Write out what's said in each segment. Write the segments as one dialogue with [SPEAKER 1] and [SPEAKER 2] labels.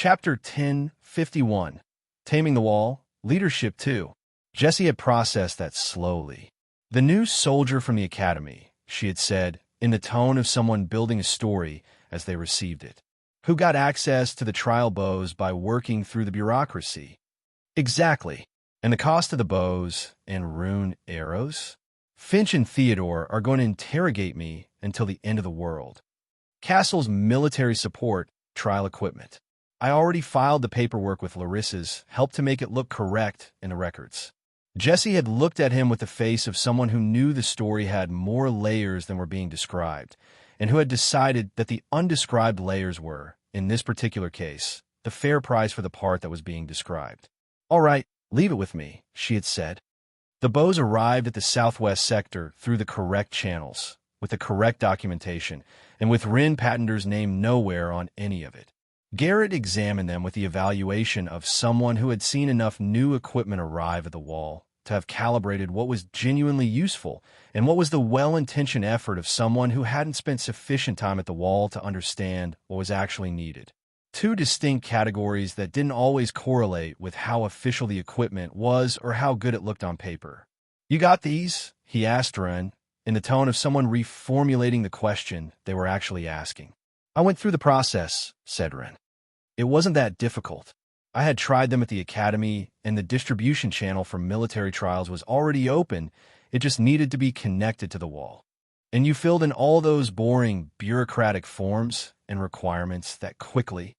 [SPEAKER 1] Chapter 1051, Taming the Wall, Leadership 2. Jessie had processed that slowly. The new soldier from the academy, she had said, in the tone of someone building a story as they received it, who got access to the trial bows by working through the bureaucracy. Exactly. And the cost of the bows and rune arrows? Finch and Theodore are going to interrogate me until the end of the world. Castle's military support, trial equipment. I already filed the paperwork with Larissa's, helped to make it look correct in the records. Jessie had looked at him with the face of someone who knew the story had more layers than were being described, and who had decided that the undescribed layers were, in this particular case, the fair price for the part that was being described. "All right, leave it with me," she had said. The bows arrived at the southwest sector through the correct channels, with the correct documentation, and with Rin Patenter's name nowhere on any of it. Garrett examined them with the evaluation of someone who had seen enough new equipment arrive at the wall to have calibrated what was genuinely useful and what was the well-intentioned effort of someone who hadn't spent sufficient time at the wall to understand what was actually needed. Two distinct categories that didn't always correlate with how official the equipment was or how good it looked on paper. "You got these?" he asked Ren, in the tone of someone reformulating the question they were actually asking. "I went through the process," said Ren. "It wasn't that difficult. I had tried them at the academy, and the distribution channel for military trials was already open. It just needed to be connected to the wall. And you filled in all those boring bureaucratic forms and requirements that quickly."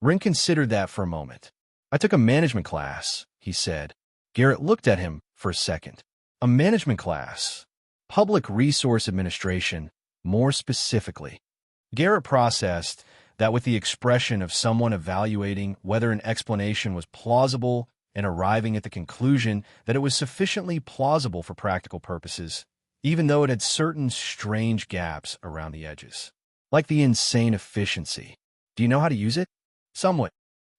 [SPEAKER 1] Rin considered that for a moment. "I took a management class," he said. Garrett looked at him for a second. "A management class? Public Resource Administration, more specifically." Garrett processed that with the expression of someone evaluating whether an explanation was plausible and arriving at the conclusion that it was sufficiently plausible for practical purposes, even though it had certain strange gaps around the edges. Like the insane efficiency. "Do you know how to use it?" "Somewhat."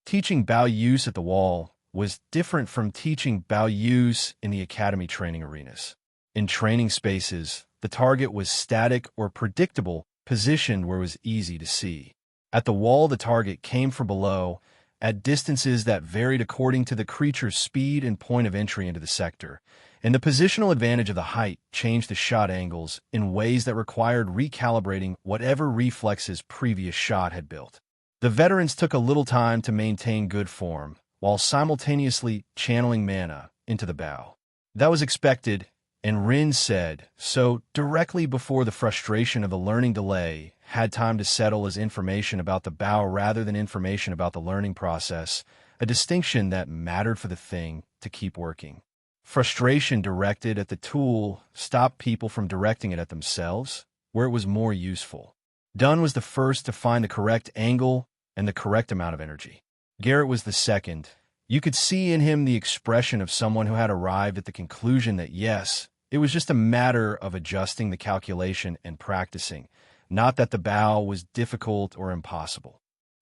[SPEAKER 1] Teaching bow use at the wall was different from teaching bow use in the academy training arenas. In training spaces, the target was static or predictable, positioned where it was easy to see. At the wall, the target came from below, at distances that varied according to the creature's speed and point of entry into the sector, and the positional advantage of the height changed the shot angles in ways that required recalibrating whatever reflexes previous shot had built. The veterans took a little time to maintain good form, while simultaneously channeling mana into the bow. That was expected, and Rin said so directly before the frustration of the learning delay had time to settle as information about the bow rather than information about the learning process, a distinction that mattered for the thing to keep working. Frustration directed at the tool stopped people from directing it at themselves, where it was more useful. Dunn was the first to find the correct angle and the correct amount of energy. Garrett was the second. You could see in him the expression of someone who had arrived at the conclusion that yes, it was just a matter of adjusting the calculation and practicing, not that the bow was difficult or impossible.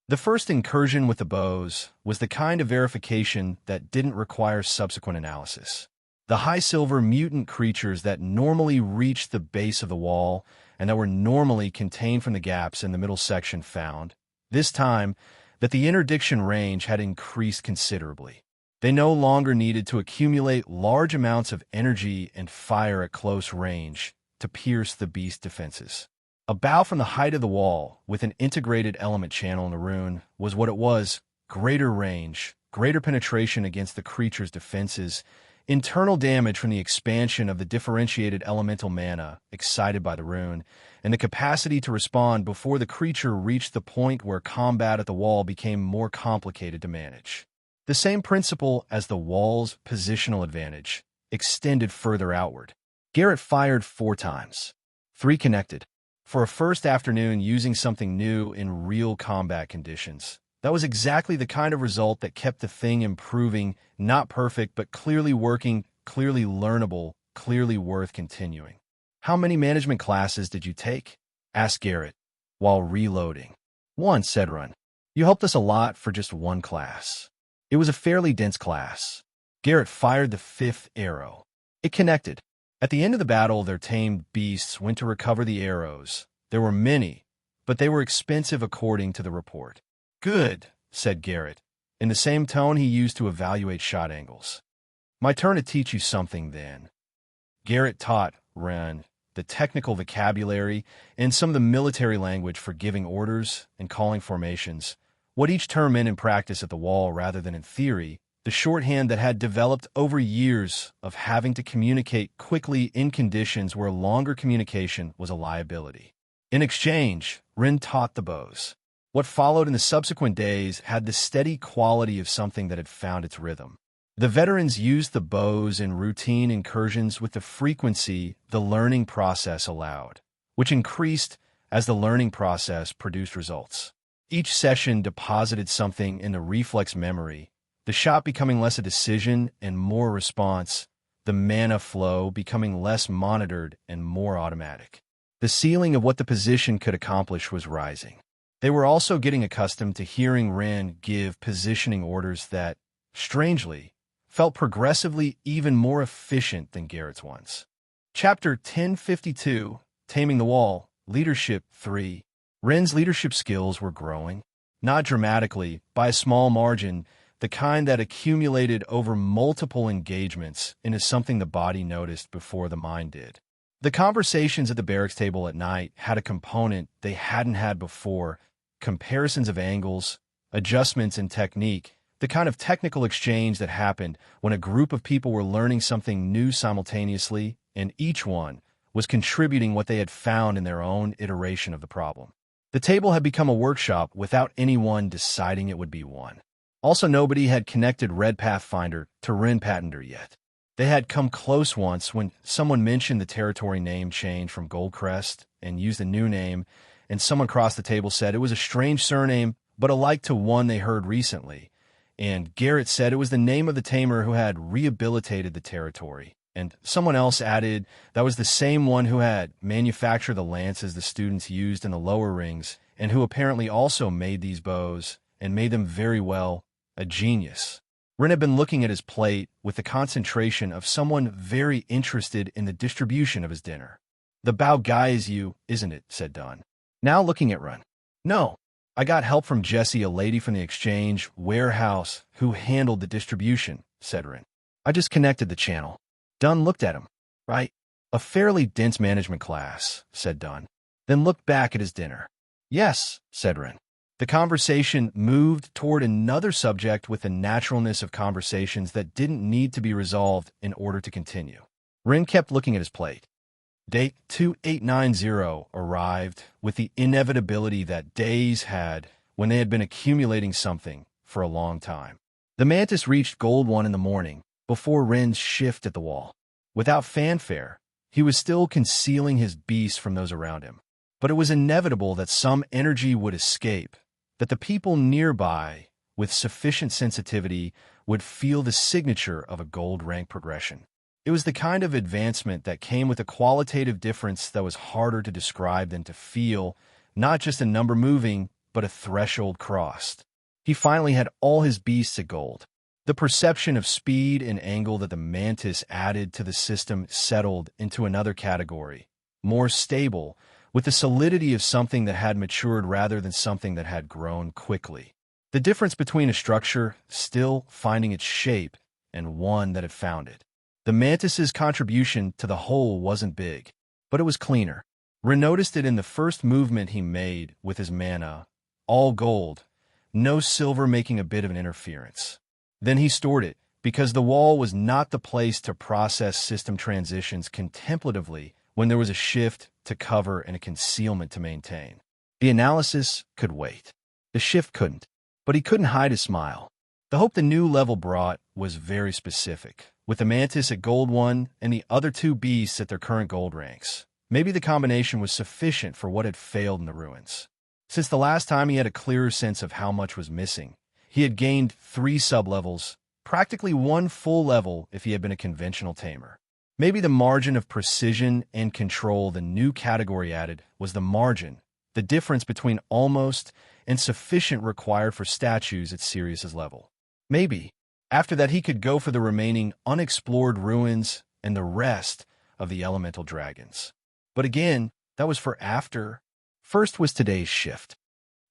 [SPEAKER 1] The first incursion with the bows was the kind of verification that didn't require subsequent analysis. The high silver mutant creatures that normally reached the base of the wall and that were normally contained from the gaps in the middle section found, this time, that the interdiction range had increased considerably. They no longer needed to accumulate large amounts of energy and fire at close range to pierce the beast defenses. A bow from the height of the wall with an integrated element channel in the rune was what it was: greater range, greater penetration against the creature's defenses, internal damage from the expansion of the differentiated elemental mana excited by the rune, and the capacity to respond before the creature reached the point where combat at the wall became more complicated to manage. The same principle as the wall's positional advantage extended further outward. Garrett fired 4 times. 3 connected. For a first afternoon using something new in real combat conditions, that was exactly the kind of result that kept the thing improving, not perfect, but clearly working, clearly learnable, clearly worth continuing. "How many management classes did you take?" asked Garrett, while reloading. "One," said Run. "You helped us a lot for just 1 class." It was a fairly dense class. Garrett fired the 5th arrow. It connected. At the end of the battle, their tamed beasts went to recover the arrows. There were many, but they were expensive according to the report. "Good," said Garrett, in the same tone he used to evaluate shot angles. My turn to teach you something then. Garrett taught Ren the technical vocabulary and some of the military language for giving orders and calling formations, what each term meant in practice at the wall rather than in theory, the shorthand that had developed over years of having to communicate quickly in conditions where longer communication was a liability. In exchange, Ren taught the bows. What followed in the subsequent days had the steady quality of something that had found its rhythm. The veterans used the bows in routine incursions with the frequency the learning process allowed, which increased as the learning process produced results. Each session deposited something in the reflex memory, the shot becoming less a decision and more response, the mana flow becoming less monitored and more automatic. The ceiling of what the position could accomplish was rising. They were also getting accustomed to hearing Ren give positioning orders that, strangely, felt progressively even more efficient than Garrett's ones. Chapter 1052, Taming the Wall, Leadership 3. Ren's leadership skills were growing, not dramatically, by a small margin, the kind that accumulated over multiple engagements into something the body noticed before the mind did. The conversations at the barracks table at night had a component they hadn't had before, comparisons of angles, adjustments in technique, the kind of technical exchange that happened when a group of people were learning something new simultaneously, and each one was contributing what they had found in their own iteration of the problem. The table had become a workshop without anyone deciding it would be one. Also, nobody had connected Red Pathfinder to Ren Patender yet. They had come close once when someone mentioned the territory name change from Goldcrest and used a new name, and someone across the table said it was a strange surname, but alike to one they heard recently. And Garrett said it was the name of the tamer who had rehabilitated the territory. And someone else added that was the same one who had manufactured the lances the students used in the lower rings, and who apparently also made these bows, and made them very well, a genius. Ren had been looking at his plate with the concentration of someone very interested in the distribution of his dinner. The bow guy is you, isn't it? Said Dunn. Now looking at Ren. No. I got help from Jessie, a lady from the exchange warehouse who handled the distribution, said Ren. I just connected the channel. Dunn looked at him. Right. A fairly dense management class, said Dunn. Then looked back at his dinner. Yes, said Ren. The conversation moved toward another subject with the naturalness of conversations that didn't need to be resolved in order to continue. Ren kept looking at his plate. Date 2890 arrived with the inevitability that days had when they had been accumulating something for a long time. The Mantis reached Gold 1 in the morning, before Ren's shift at the wall. Without fanfare, he was still concealing his beast from those around him. But it was inevitable that some energy would escape, that the people nearby, with sufficient sensitivity, would feel the signature of a gold rank progression. It was the kind of advancement that came with a qualitative difference that was harder to describe than to feel, not just a number moving, but a threshold crossed. He finally had all his beasts at gold. The perception of speed and angle that the Mantis added to the system settled into another category, more stable, with the solidity of something that had matured rather than something that had grown quickly. The difference between a structure still finding its shape and one that had found it. The Mantis's contribution to the whole wasn't big, but it was cleaner. Ren noticed it in the first movement he made with his mana, all gold, no silver making a bit of an interference. Then he stored it, because the wall was not the place to process system transitions contemplatively when there was a shift to cover and a concealment to maintain. The analysis could wait. The shift couldn't, but he couldn't hide his smile. The hope the new level brought was very specific, with the Mantis at Gold 1 and the other two beasts at their current gold ranks. Maybe the combination was sufficient for what had failed in the ruins. Since the last time he had a clearer sense of how much was missing, he had gained 3 sub-levels, practically 1 full level if he had been a conventional tamer. Maybe the margin of precision and control the new category added was the margin, the difference between almost and sufficient required for statues at Sirius's level. Maybe, after that he could go for the remaining unexplored ruins and the rest of the elemental dragons. But again, that was for after. First was today's shift.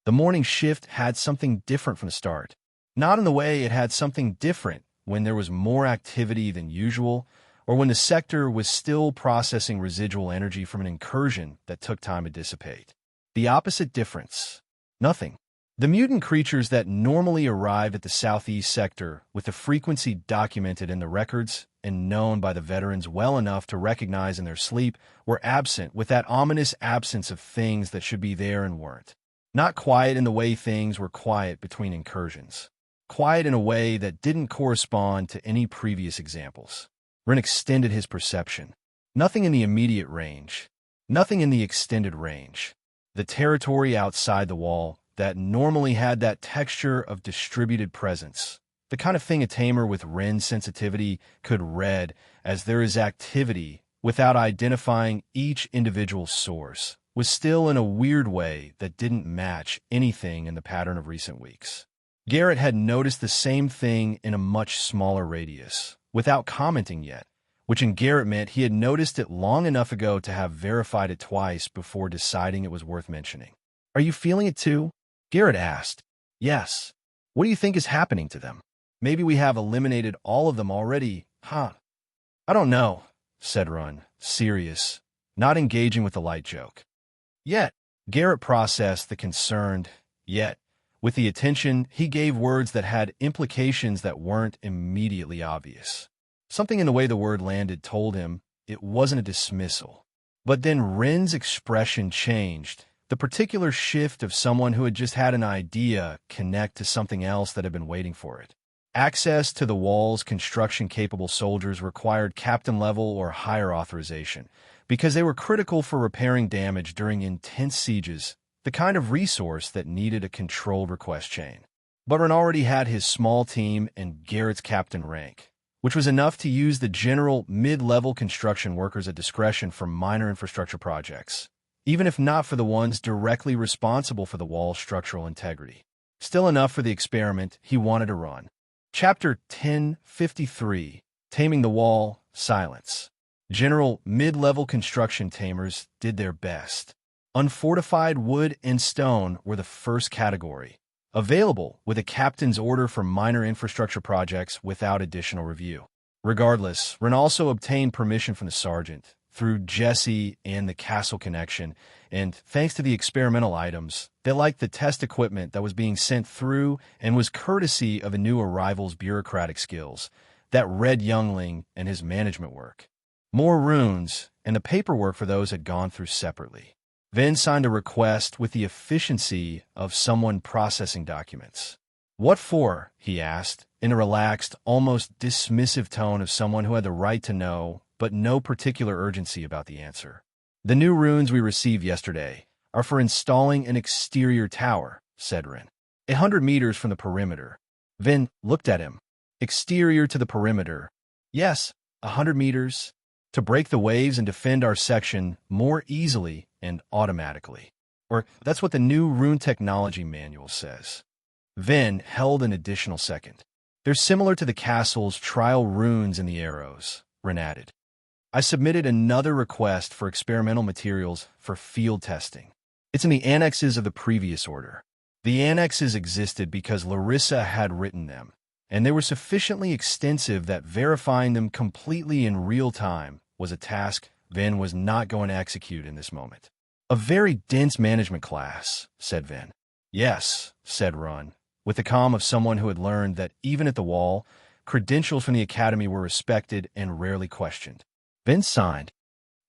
[SPEAKER 1] The morning shift had something different from the start. Not in the way it had something different when there was more activity than usual, or when the sector was still processing residual energy from an incursion that took time to dissipate. The opposite difference: nothing. The mutant creatures that normally arrived at the southeast sector, with the frequency documented in the records and known by the veterans well enough to recognize in their sleep, were absent, with that ominous absence of things that should be there and weren't. Not quiet in the way things were quiet between incursions. Quiet in a way that didn't correspond to any previous examples. Wren extended his perception. Nothing in the immediate range. Nothing in the extended range. The territory outside the wall that normally had that texture of distributed presence. The kind of thing a tamer with Wren's sensitivity could read as there is activity without identifying each individual source, was still in a weird way that didn't match anything in the pattern of recent weeks. Garrett had noticed the same thing in a much smaller radius, without commenting yet, which in Garrett meant he had noticed it long enough ago to have verified it twice before deciding it was worth mentioning. "Are you feeling it too?" Garrett asked. "Yes. What do you think is happening to them? Maybe we have eliminated all of them already, huh?" "I don't know," said Wren, serious, not engaging with the light joke. "Yet." Garrett processed the concerned "yet" with the attention he gave words that had implications that weren't immediately obvious. Something in the way the word landed told him it wasn't a dismissal. But then Wren's expression changed, the particular shift of someone who had just had an idea connect to something else that had been waiting for it. Access to the wall's construction-capable soldiers required captain-level or higher authorization, because they were critical for repairing damage during intense sieges, the kind of resource that needed a controlled request chain. But Wren already had his small team and Garrett's captain rank, which was enough to use the general mid-level construction workers at discretion for minor infrastructure projects, even if not for the ones directly responsible for the wall's structural integrity. Still enough for the experiment he wanted to run. Chapter 1053, Taming the Wall, Silence. General mid-level construction tamers did their best. Unfortified wood and stone were the first category, available with a captain's order for minor infrastructure projects without additional review. Regardless, Wren also obtained permission from the sergeant, through Jesse and the Castle connection, and thanks to the experimental items, they liked the test equipment that was being sent through and was courtesy of a new arrival's bureaucratic skills, that red youngling and his management work. More runes, and the paperwork for those had gone through separately. Vin signed a request with the efficiency of someone processing documents. "What for?" he asked, in a relaxed, almost dismissive tone of someone who had the right to know, but no particular urgency about the answer. "The new runes we received yesterday are for installing an exterior tower," said Wren. 100 meters from the perimeter. Vin looked at him. "Exterior to the perimeter." "Yes, 100 meters. To break the waves and defend our section more easily and automatically. Or that's what the new rune technology manual says." Vin held an additional second. "They're similar to the castle's trial runes in the arrows," Wren added. "I submitted another request for experimental materials for field testing. It's in the annexes of the previous order. The annexes existed because Larissa had written them, and they were sufficiently extensive that verifying them completely in real time was a task Vin was not going to execute in this moment. "A very dense management class," said Vin. "Yes," said Wren, with the calm of someone who had learned that even at the wall, credentials from the academy were respected and rarely questioned. Vin signed.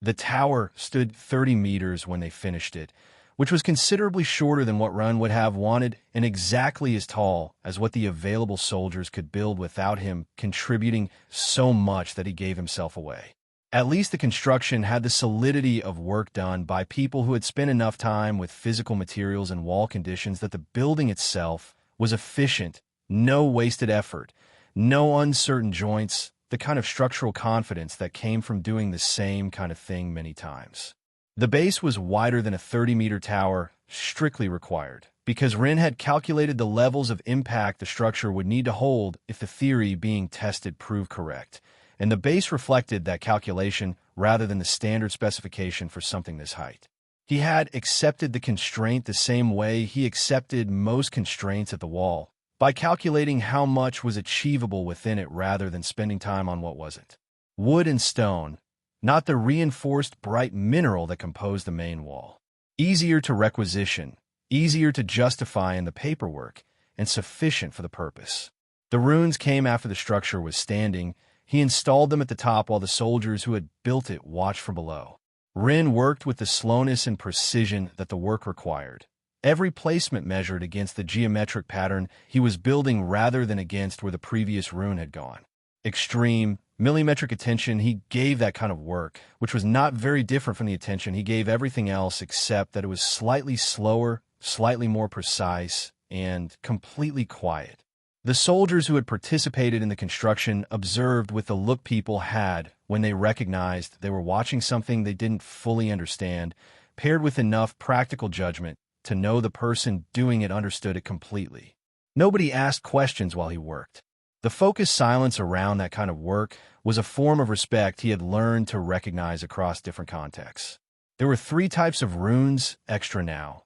[SPEAKER 1] The tower stood 30 meters when they finished it, which was considerably shorter than what Wren would have wanted and exactly as tall as what the available soldiers could build without him contributing so much that he gave himself away. At least the construction had the solidity of work done by people who had spent enough time with physical materials and wall conditions that the building itself was efficient, no wasted effort, no uncertain joints, the kind of structural confidence that came from doing the same kind of thing many times. The base was wider than a 30-meter tower, strictly required, because Wren had calculated the levels of impact the structure would need to hold if the theory being tested proved correct, and the base reflected that calculation rather than the standard specification for something this height. He had accepted the constraint the same way he accepted most constraints at the wall, by calculating how much was achievable within it rather than spending time on what wasn't. Wood and stone, not the reinforced bright mineral that composed the main wall. Easier to requisition, easier to justify in the paperwork, and sufficient for the purpose. The runes came after the structure was standing. He installed them at the top while the soldiers who had built it watched from below. Rin worked with the slowness and precision that the work required. Every placement measured against the geometric pattern he was building rather than against where the previous rune had gone. Extreme, millimetric attention he gave that kind of work, which was not very different from the attention he gave everything else except that it was slightly slower, slightly more precise, and completely quiet. The soldiers who had participated in the construction observed with the look people had when they recognized they were watching something they didn't fully understand, paired with enough practical judgment to know the person doing it understood it completely. Nobody asked questions while he worked. The focused silence around that kind of work was a form of respect he had learned to recognize across different contexts. There were 3 types of runes extra now,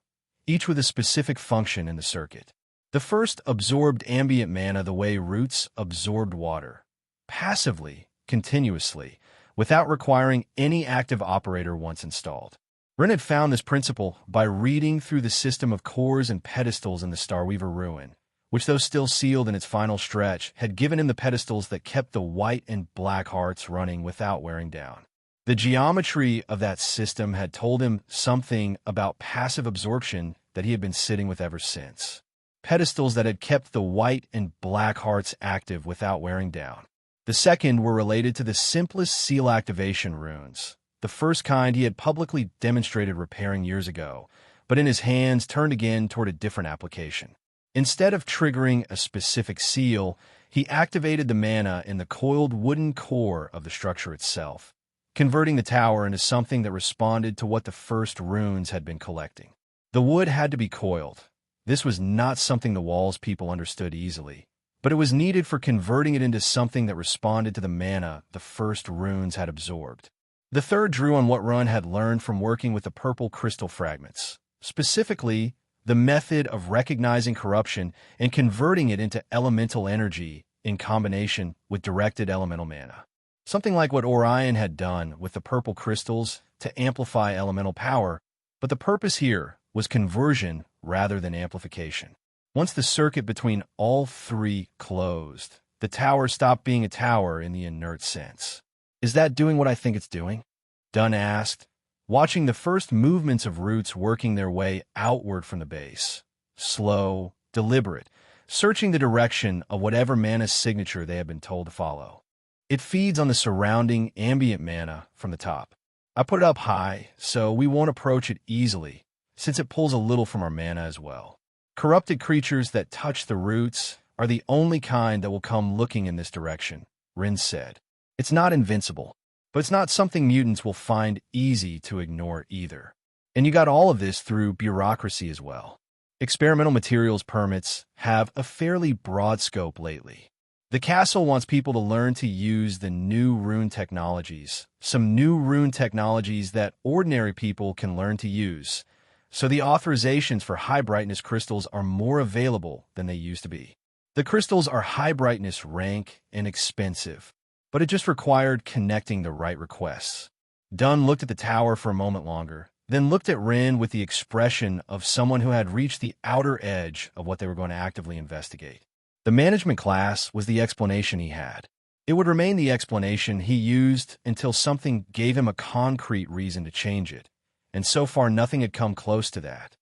[SPEAKER 1] each with a specific function in the circuit. The first absorbed ambient mana the way roots absorbed water, passively, continuously, without requiring any active operator once installed. Rin had found this principle by reading through the system of cores and pedestals in the Starweaver ruin, which, though still sealed in its final stretch, had given him the pedestals that kept the white and black hearts running without wearing down. The geometry of that system had told him something about passive absorption that he had been sitting with ever since. Pedestals that had kept the white and black hearts active without wearing down. The second were related to the simplest seal activation runes, the first kind he had publicly demonstrated repairing years ago, but in his hands turned again toward a different application. Instead of triggering a specific seal, he activated the mana in the coiled wooden core of the structure itself, converting the tower into something that responded to what the first runes had been collecting. The wood had to be coiled. This was not something the walls people understood easily, but it was needed for converting it into something that responded to the mana the first runes had absorbed. The third drew on what Run had learned from working with the purple crystal fragments, specifically the method of recognizing corruption and converting it into elemental energy in combination with directed elemental mana. Something like what Orion had done with the purple crystals to amplify elemental power, but the purpose here was conversion rather than amplification. Once the circuit between all 3 closed, the tower stopped being a tower in the inert sense. Is that doing what I think it's doing? Dunn asked, watching the first movements of roots working their way outward from the base. Slow, deliberate, searching the direction of whatever mana signature they had been told to follow. It feeds on the surrounding ambient mana from the top. I put it up high, so we won't approach it easily, since it pulls a little from our mana as well. Corrupted creatures that touch the roots are the only kind that will come looking in this direction, Rin said. It's not invincible, but it's not something mutants will find easy to ignore either. And you got all of this through bureaucracy as well. Experimental materials permits have a fairly broad scope lately. The castle wants people to learn to use the new rune technologies, some new rune technologies that ordinary people can learn to use, so the authorizations for high-brightness crystals are more available than they used to be. The crystals are high-brightness rank and expensive, but it just required connecting the right requests. Dunn looked at the tower for a moment longer, then looked at Rin with the expression of someone who had reached the outer edge of what they were going to actively investigate. The management class was the explanation he had. It would remain the explanation he used until something gave him a concrete reason to change it, and so far nothing had come close to that.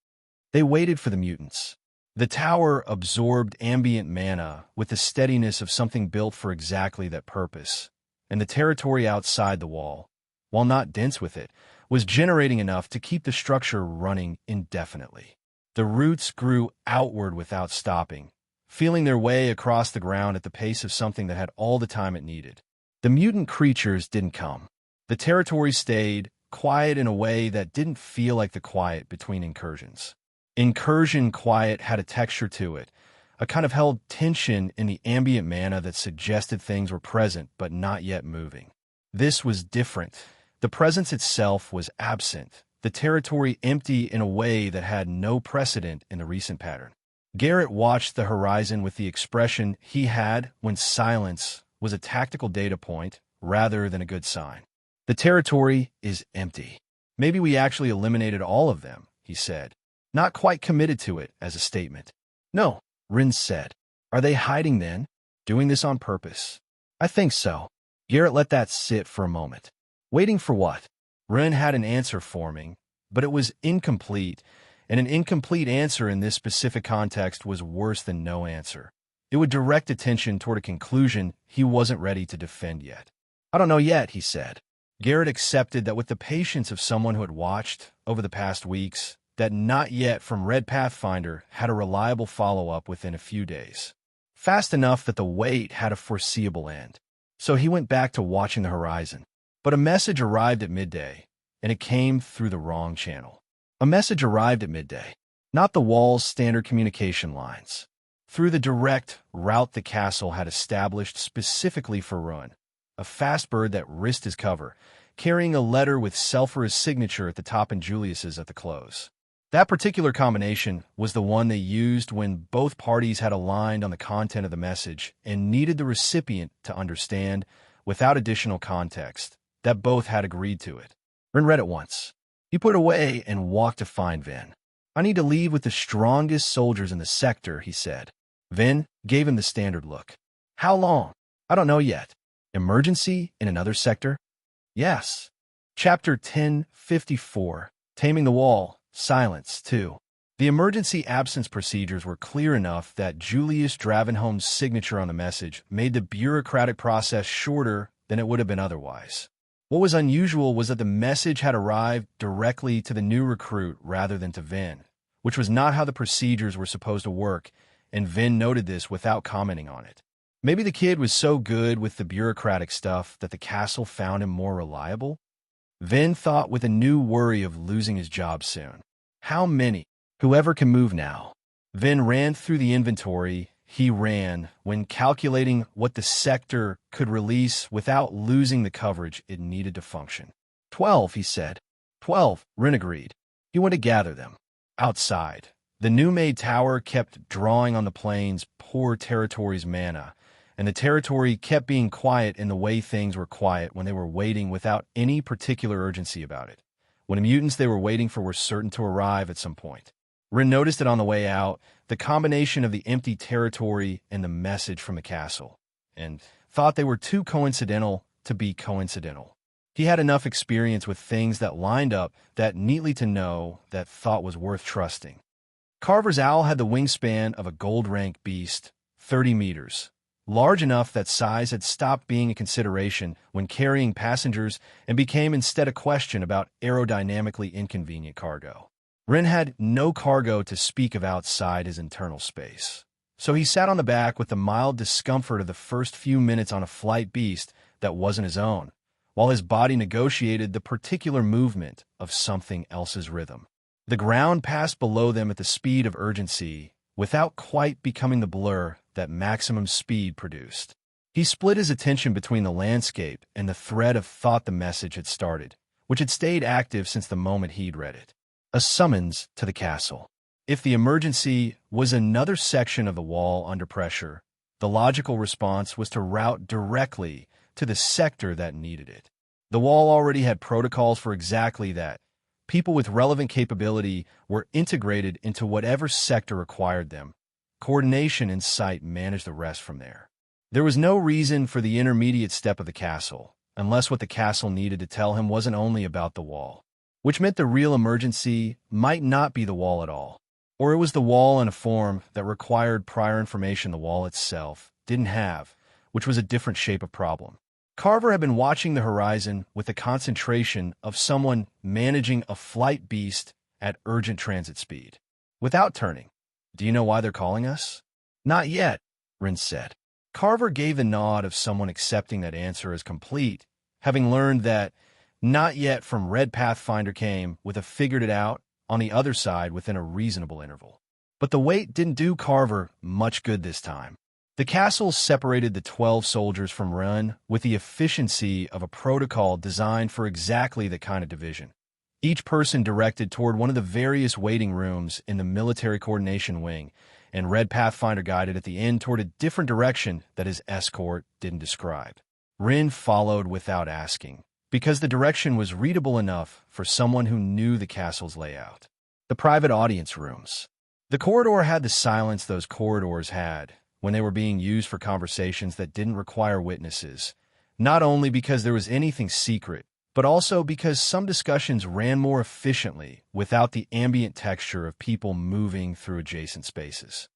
[SPEAKER 1] They waited for the mutants. The tower absorbed ambient mana with the steadiness of something built for exactly that purpose, and the territory outside the wall, while not dense with it, was generating enough to keep the structure running indefinitely. The roots grew outward without stopping, feeling their way across the ground at the pace of something that had all the time it needed. The mutant creatures didn't come. The territory stayed quiet in a way that didn't feel like the quiet between incursions. Incursion quiet had a texture to it, a kind of held tension in the ambient mana that suggested things were present but not yet moving. This was different. The presence itself was absent. The the territory empty in a way that had no precedent in the recent pattern. Garrett watched the horizon with the expression he had when silence was a tactical data point rather than a good sign. The territory is empty. Maybe we actually eliminated all of them, he said, not quite committed to it as a statement. No, Rin said. Are they hiding then? Doing this on purpose? I think so. Garrett let that sit for a moment. Waiting for what? Rin had an answer forming, but it was incomplete, and an incomplete answer in this specific context was worse than no answer. It would direct attention toward a conclusion he wasn't ready to defend yet. I don't know yet, he said. Garrett accepted that with the patience of someone who had watched over the past weeks, that not yet from Red Pathfinder had a reliable follow-up within a few days. Fast enough that the wait had a foreseeable end. So he went back to watching the horizon. But a message arrived at midday, and it came through the wrong channel. A message arrived at midday, not the wall's standard communication lines. Through the direct route the castle had established specifically for Ruin, a fast bird that risked his cover, carrying a letter with Selphira's signature at the top and Julius's at the close. That particular combination was the one they used when both parties had aligned on the content of the message and needed the recipient to understand, without additional context, that both had agreed to it. Rin read it once. He put it away and walked to find Vin. I need to leave with the strongest soldiers in the sector, he said. Vin gave him the standard look. How long? I don't know yet. Emergency in another sector? Yes. Chapter 1054, Taming the Wall. Silence, too. The emergency absence procedures were clear enough that Julius Dravenholm's signature on the message made the bureaucratic process shorter than it would have been otherwise. What was unusual was that the message had arrived directly to the new recruit rather than to Vin, which was not how the procedures were supposed to work, and Vin noted this without commenting on it. Maybe the kid was so good with the bureaucratic stuff that the castle found him more reliable? Vin thought with a new worry of losing his job soon. How many? Whoever can move now. Vin ran through the inventory he ran when calculating what the sector could release without losing the coverage it needed to function. 12, he said. 12, Rin agreed. He went to gather them. Outside, the new-made tower kept drawing on the plane's poor territory's mana, and the territory kept being quiet in the way things were quiet when they were waiting without any particular urgency about it. When the mutants they were waiting for were certain to arrive at some point. Rin noticed it on the way out, the combination of the empty territory and the message from the castle, and thought they were too coincidental to be coincidental. He had enough experience with things that lined up that neatly to know that thought was worth trusting. Carver's owl had the wingspan of a gold-rank beast, 30 meters, large enough that size had stopped being a consideration when carrying passengers and became instead a question about aerodynamically inconvenient cargo. Rin had no cargo to speak of outside his internal space, so he sat on the back with the mild discomfort of the first few minutes on a flight beast that wasn't his own, while his body negotiated the particular movement of something else's rhythm. The ground passed below them at the speed of urgency, without quite becoming the blur that maximum speed produced. He split his attention between the landscape and the thread of thought the message had started, which had stayed active since the moment he'd read it. A summons to the castle. If the emergency was another section of the wall under pressure, the logical response was to route directly to the sector that needed it. The wall already had protocols for exactly that. People with relevant capability were integrated into whatever sector required them. Coordination and sight managed the rest from there. There was no reason for the intermediate step of the castle, unless what the castle needed to tell him wasn't only about the wall, which meant the real emergency might not be the wall at all, or it was the wall in a form that required prior information the wall itself didn't have, which was a different shape of problem. Carver had been watching the horizon with the concentration of someone managing a flight beast at urgent transit speed. Without turning, "Do you know why they're calling us?" "Not yet," Rin said. Carver gave the nod of someone accepting that answer as complete, having learned that "not yet" from Red Pathfinder came with a figured it out on the other side within a reasonable interval. But the wait didn't do Carver much good this time. The castle separated the 12 soldiers from Run with the efficiency of a protocol designed for exactly the kind of division. each person directed toward one of the various waiting rooms in the military coordination wing, and Red Pathfinder guided at the end toward a different direction that his escort didn't describe. Rin followed without asking, because the direction was readable enough for someone who knew the castle's layout. The private audience rooms. The corridor had the silence those corridors had when they were being used for conversations that didn't require witnesses, not only because there was anything secret, but also because some discussions ran more efficiently without the ambient texture of people moving through adjacent spaces.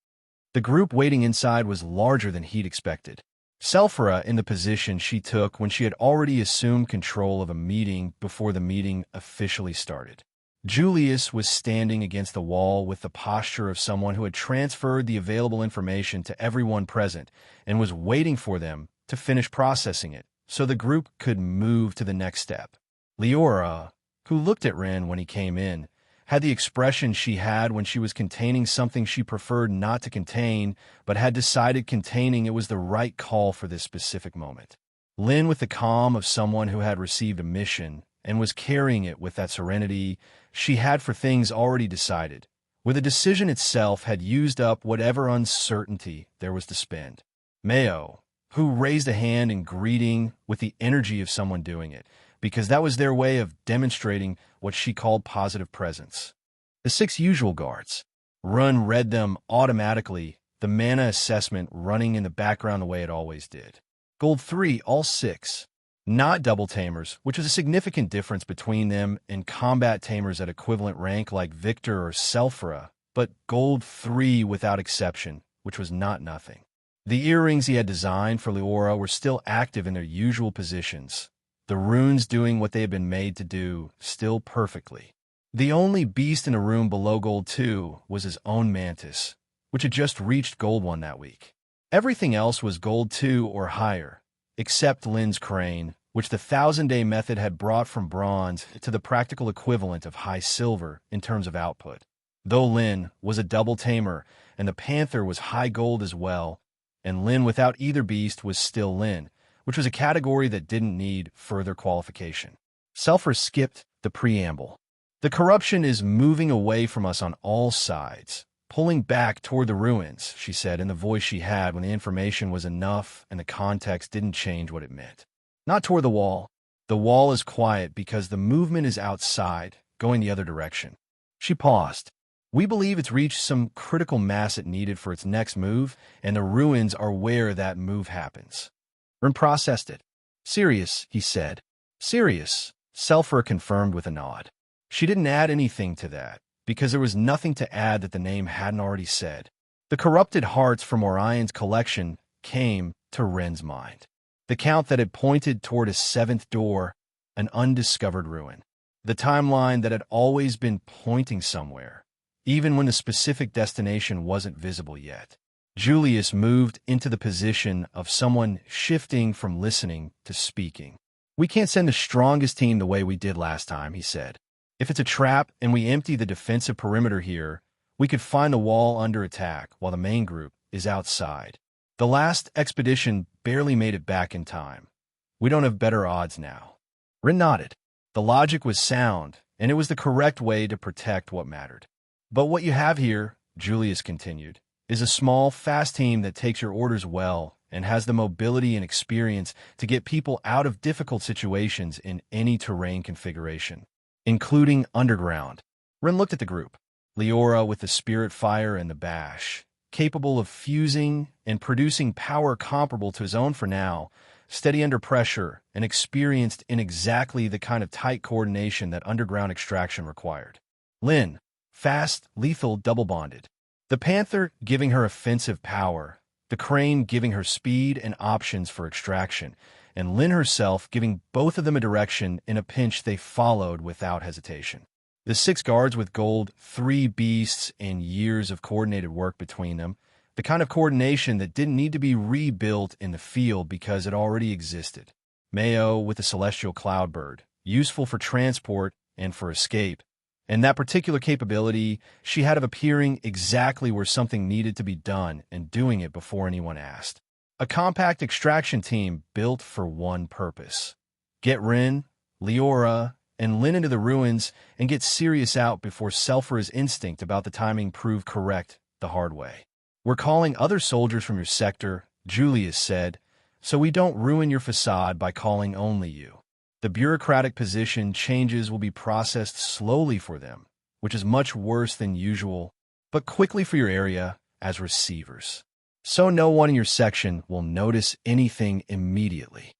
[SPEAKER 1] The group waiting inside was larger than he'd expected. Selphra in the position she took when she had already assumed control of a meeting before the meeting officially started. Julius was standing against the wall with the posture of someone who had transferred the available information to everyone present and was waiting for them to finish processing it so the group could move to the next step. Leora, who looked at Ren when he came in, had the expression she had when she was containing something she preferred not to contain, but had decided containing it was the right call for this specific moment. Lin, with the calm of someone who had received a mission and was carrying it with that serenity she had for things already decided, where the decision itself had used up whatever uncertainty there was to spend. Mayo, who raised a hand in greeting with the energy of someone doing it, because that was their way of demonstrating what she called positive presence. The 6 usual guards. Run read them automatically, the mana assessment running in the background the way it always did. Gold 3, all 6. Not double Tamers, which is a significant difference between them and combat Tamers at equivalent rank like Victor or Selphra, but Gold 3 without exception, which was not nothing. The earrings he had designed for Leora were still active in their usual positions, the runes doing what they had been made to do, still perfectly. The only beast in a room below Gold 2 was his own Mantis, which had just reached Gold 1 that week. Everything else was Gold 2 or higher, except Lin's crane, which the 1000-day method had brought from bronze to the practical equivalent of high silver in terms of output. Though Lin was a double tamer, and the panther was high gold as well, and Lin without either beast was still Lin, which was a category that didn't need further qualification. Selphra skipped the preamble. The corruption is moving away from us on all sides, pulling back toward the ruins, she said in the voice she had when the information was enough and the context didn't change what it meant. Not toward the wall. The wall is quiet because the movement is outside, going the other direction. She paused. We believe it's reached some critical mass it needed for its next move, and the ruins are where that move happens. Rin processed it. Sirius, he said. Sirius, Selphra confirmed with a nod. She didn't add anything to that, because there was nothing to add that the name hadn't already said. The corrupted hearts from Orion's collection came to Ren's mind. The count that had pointed toward a 7th door, an undiscovered ruin. The timeline that had always been pointing somewhere, even when the specific destination wasn't visible yet. Julius moved into the position of someone shifting from listening to speaking. We can't send the strongest team the way we did last time, he said. If it's a trap and we empty the defensive perimeter here, we could find the wall under attack while the main group is outside. The last expedition barely made it back in time. We don't have better odds now. Rin nodded. The logic was sound, and it was the correct way to protect what mattered. But what you have here, Julius continued, is a small, fast team that takes your orders well and has the mobility and experience to get people out of difficult situations in any terrain configuration, including underground. Rin looked at the group. Leora with the spirit fire and the bash, capable of fusing and producing power comparable to his own for now, steady under pressure and experienced in exactly the kind of tight coordination that underground extraction required. Lin, fast, lethal, double-bonded. The Panther giving her offensive power, the Crane giving her speed and options for extraction, and Lin herself giving both of them a direction in a pinch they followed without hesitation. The 6 guards with Gold, 3 beasts, and years of coordinated work between them, the kind of coordination that didn't need to be rebuilt in the field because it already existed. Mayo with the Celestial Cloudbird, useful for transport and for escape, and that particular capability she had of appearing exactly where something needed to be done and doing it before anyone asked. A compact extraction team built for one purpose. Get Rin, Leora, and Lin into the ruins and get serious out before Selfra's instinct about the timing proved correct the hard way. We're calling other soldiers from your sector, Julius said, so we don't ruin your facade by calling only you. The bureaucratic position changes will be processed slowly for them, which is much worse than usual, but quickly for your area as receivers. So no one in your section will notice anything immediately.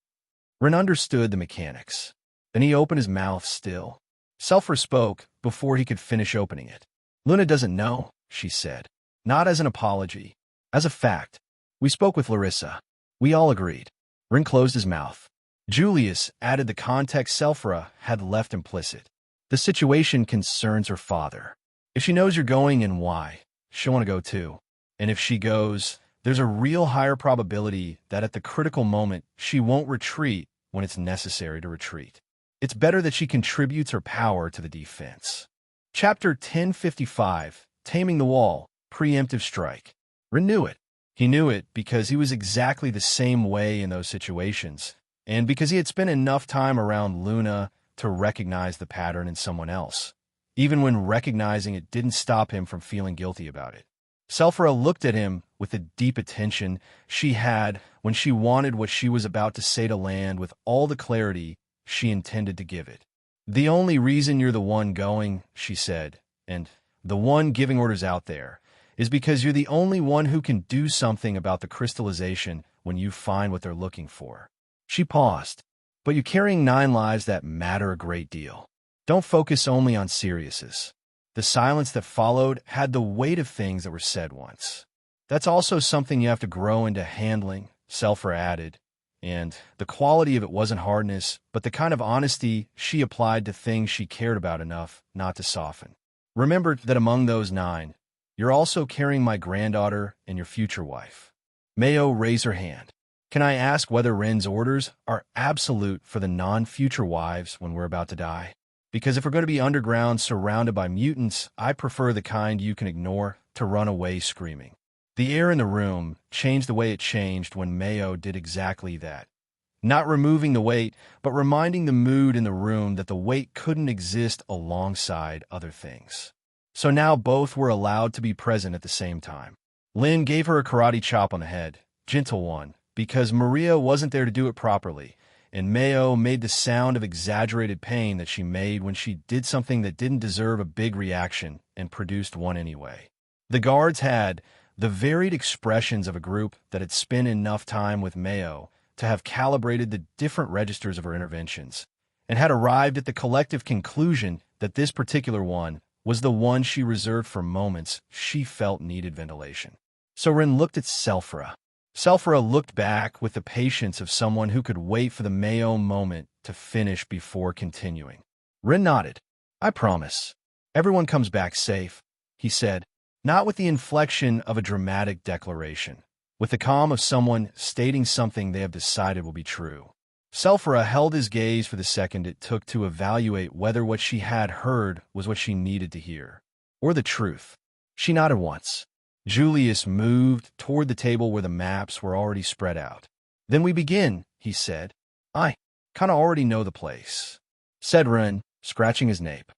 [SPEAKER 1] Ren understood the mechanics. Then he opened his mouth still. Selfra spoke before he could finish opening it. Luna doesn't know, she said. Not as an apology. As a fact. We spoke with Larissa. We all agreed. Ren closed his mouth. Julius added the context Selfra had left implicit. The situation concerns her father. If she knows you're going and why, she'll want to go too. And if she goes, there's a real higher probability that at the critical moment, she won't retreat when it's necessary to retreat. It's better that she contributes her power to the defense. Chapter 1055, Taming the Wall, Preemptive Strike. Ren knew it. He knew it because he was exactly the same way in those situations, and because he had spent enough time around Luna to recognize the pattern in someone else, even when recognizing it didn't stop him from feeling guilty about it. Selfra looked at him with the deep attention she had when she wanted what she was about to say to land with all the clarity she intended to give it. The only reason you're the one going, she said, and the one giving orders out there, is because you're the only one who can do something about the crystallization when you find what they're looking for. She paused. But you're carrying 9 lives that matter a great deal. Don't focus only on Sirius's. The silence that followed had the weight of things that were said once. That's also something you have to grow into handling, Selfra added, and the quality of it wasn't hardness, but the kind of honesty she applied to things she cared about enough not to soften. Remember that among those 9, you're also carrying my granddaughter and your future wife. Mayo raised her hand. Can I ask whether Ren's orders are absolute for the non-future wives when we're about to die? Because if we're going to be underground surrounded by mutants, I prefer the kind you can ignore to run away screaming. The air in the room changed the way it changed when Mayo did exactly that. Not removing the weight, but reminding the mood in the room that the weight couldn't exist alongside other things. So now both were allowed to be present at the same time. Lin gave her a karate chop on the head, gentle one, because Maria wasn't there to do it properly, and Mayo made the sound of exaggerated pain that she made when she did something that didn't deserve a big reaction and produced one anyway. The guards had the varied expressions of a group that had spent enough time with Mayo to have calibrated the different registers of her interventions, and had arrived at the collective conclusion that this particular one was the one she reserved for moments she felt needed ventilation. So Ren looked at Selfra. Selfra looked back with the patience of someone who could wait for the Mayo moment to finish before continuing. Ren nodded. I promise. Everyone comes back safe, he said, not with the inflection of a dramatic declaration, with the calm of someone stating something they have decided will be true. Selfra held his gaze for the second it took to evaluate whether what she had heard was what she needed to hear, or the truth. She nodded once. Julius moved toward the table where the maps were already spread out. Then we begin, he said. I kinda already know the place, said Ren, scratching his nape.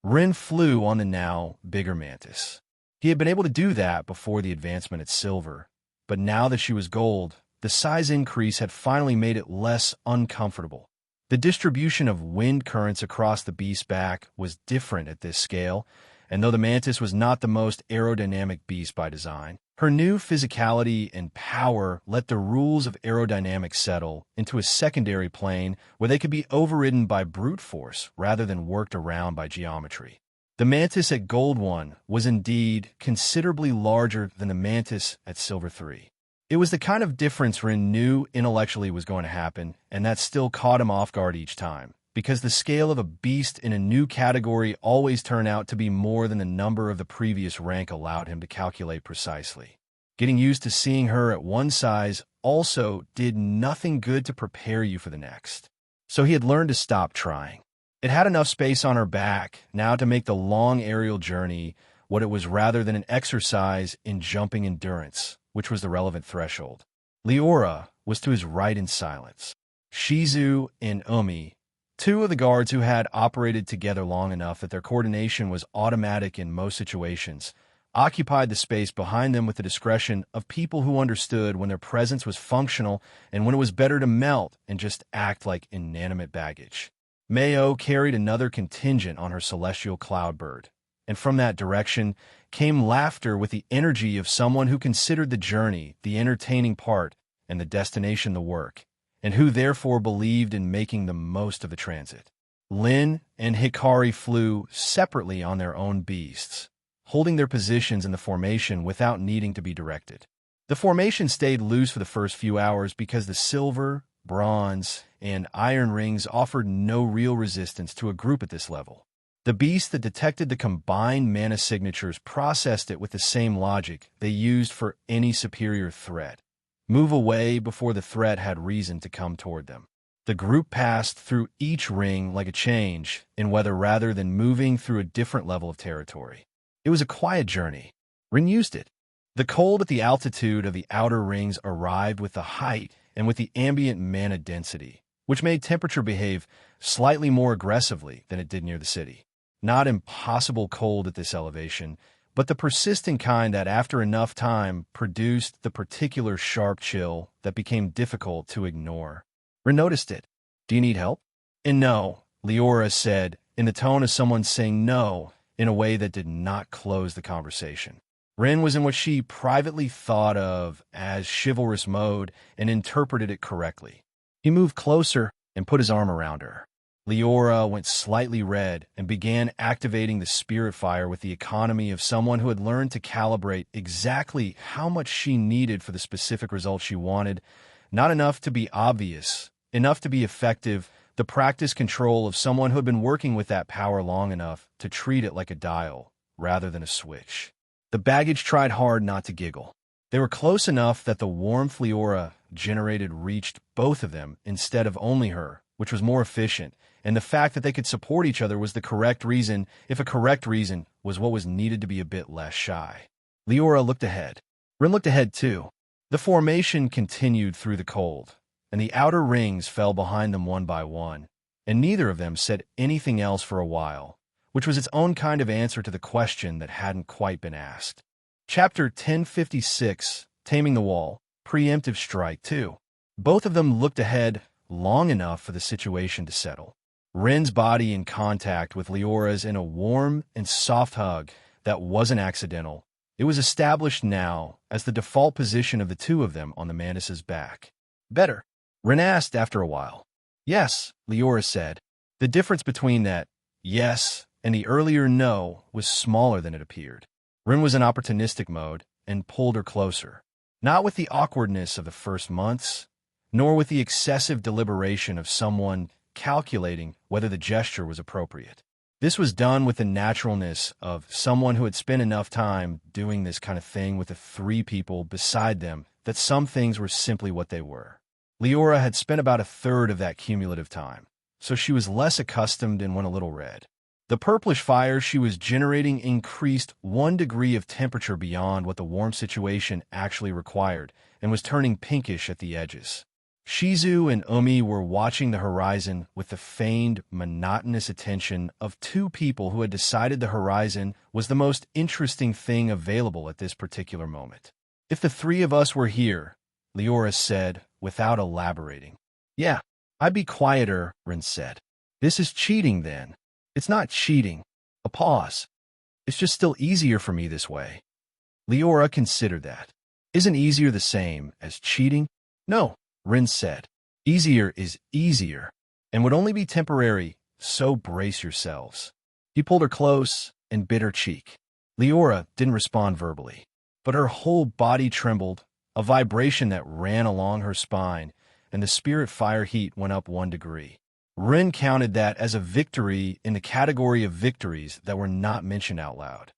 [SPEAKER 1] Ren flew on the now bigger mantis. He had been able to do that before the advancement at silver, but now that she was gold, the size increase had finally made it less uncomfortable. The distribution of wind currents across the beast's back was different at this scale, and though the mantis was not the most aerodynamic beast by design, her new physicality and power let the rules of aerodynamics settle into a secondary plane where they could be overridden by brute force rather than worked around by geometry. The mantis at Gold 1 was indeed considerably larger than the mantis at Silver 3. It was the kind of difference Ren knew intellectually was going to happen, and that still caught him off guard each time, because the scale of a beast in a new category always turned out to be more than the number of the previous rank allowed him to calculate precisely. Getting used to seeing her at one size also did nothing good to prepare you for the next. So he had learned to stop trying. It had enough space on her back now to make the long aerial journey what it was rather than an exercise in jumping endurance, which was the relevant threshold. Leora was to his right in silence. Shizu and Umi Two of the guards who had operated together long enough that their coordination was automatic in most situations occupied the space behind them with the discretion of people who understood when their presence was functional and when it was better to melt and just act like inanimate baggage. Mayo carried another contingent on her celestial cloudbird, and from that direction came laughter with the energy of someone who considered the journey the entertaining part and the destination the work, and who therefore believed in making the most of the transit. Lin and Hikari flew separately on their own beasts, holding their positions in the formation without needing to be directed. The formation stayed loose for the first few hours because the silver, bronze, and iron rings offered no real resistance to a group at this level. The beast that detected the combined mana signatures processed it with the same logic they used for any superior threat. Move away before the threat had reason to come toward them. The group passed through each ring like a change in weather rather than moving through a different level of territory. It was a quiet journey. Rin used it. The cold at the altitude of the outer rings arrived with the height and with the ambient mana density, which made temperature behave slightly more aggressively than it did near the city. Not impossible cold at this elevation, but the persistent kind that after enough time produced the particular sharp chill that became difficult to ignore. Rin noticed it. "Do you need help?" "And no," Leora said, in the tone of someone saying no, in a way that did not close the conversation. Rin was in what she privately thought of as chivalrous mode and interpreted it correctly. He moved closer and put his arm around her. Leora went slightly red and began activating the spirit fire with the economy of someone who had learned to calibrate exactly how much she needed for the specific result she wanted, not enough to be obvious, enough to be effective, the practice control of someone who had been working with that power long enough to treat it like a dial rather than a switch. The baggage tried hard not to giggle. They were close enough that the warmth Leora generated reached both of them instead of only her, which was more efficient, and the fact that they could support each other was the correct reason, if a correct reason was what was needed to be a bit less shy. Leora looked ahead. Rin looked ahead too. The formation continued through the cold, and the outer rings fell behind them one by one, and neither of them said anything else for a while, which was its own kind of answer to the question that hadn't quite been asked. Chapter 1056, Taming the Wall, Preemptive Strike 2. Both of them looked ahead long enough for the situation to settle. Rin's body in contact with Leora's in a warm and soft hug that wasn't accidental. It was established now as the default position of the two of them on the Mantis's back. "Better?" Rin asked after a while. "Yes," Leora said. The difference between that yes and the earlier no was smaller than it appeared. Rin was in opportunistic mode and pulled her closer, not with the awkwardness of the first months, nor with the excessive deliberation of someone calculating whether the gesture was appropriate. This was done with the naturalness of someone who had spent enough time doing this kind of thing with the three people beside them that some things were simply what they were. Leora had spent about a third of that cumulative time, so she was less accustomed and went a little red. The purplish fire she was generating increased 1 degree of temperature beyond what the warm situation actually required and was turning pinkish at the edges. Shizu and Umi were watching the horizon with the feigned, monotonous attention of two people who had decided the horizon was the most interesting thing available at this particular moment. "If the three of us were here," Leora said, without elaborating. "Yeah, I'd be quieter," Rin said. "This is cheating, then." "It's not cheating." A pause. "It's just still easier for me this way." Leora considered that. "Isn't easier the same as cheating?" "No," Rin said. "Easier is easier, and would only be temporary, so brace yourselves." He pulled her close and bit her cheek. Leora didn't respond verbally, but her whole body trembled, a vibration that ran along her spine, and the spirit fire heat went up 1 degree. Rin counted that as a victory in the category of victories that were not mentioned out loud.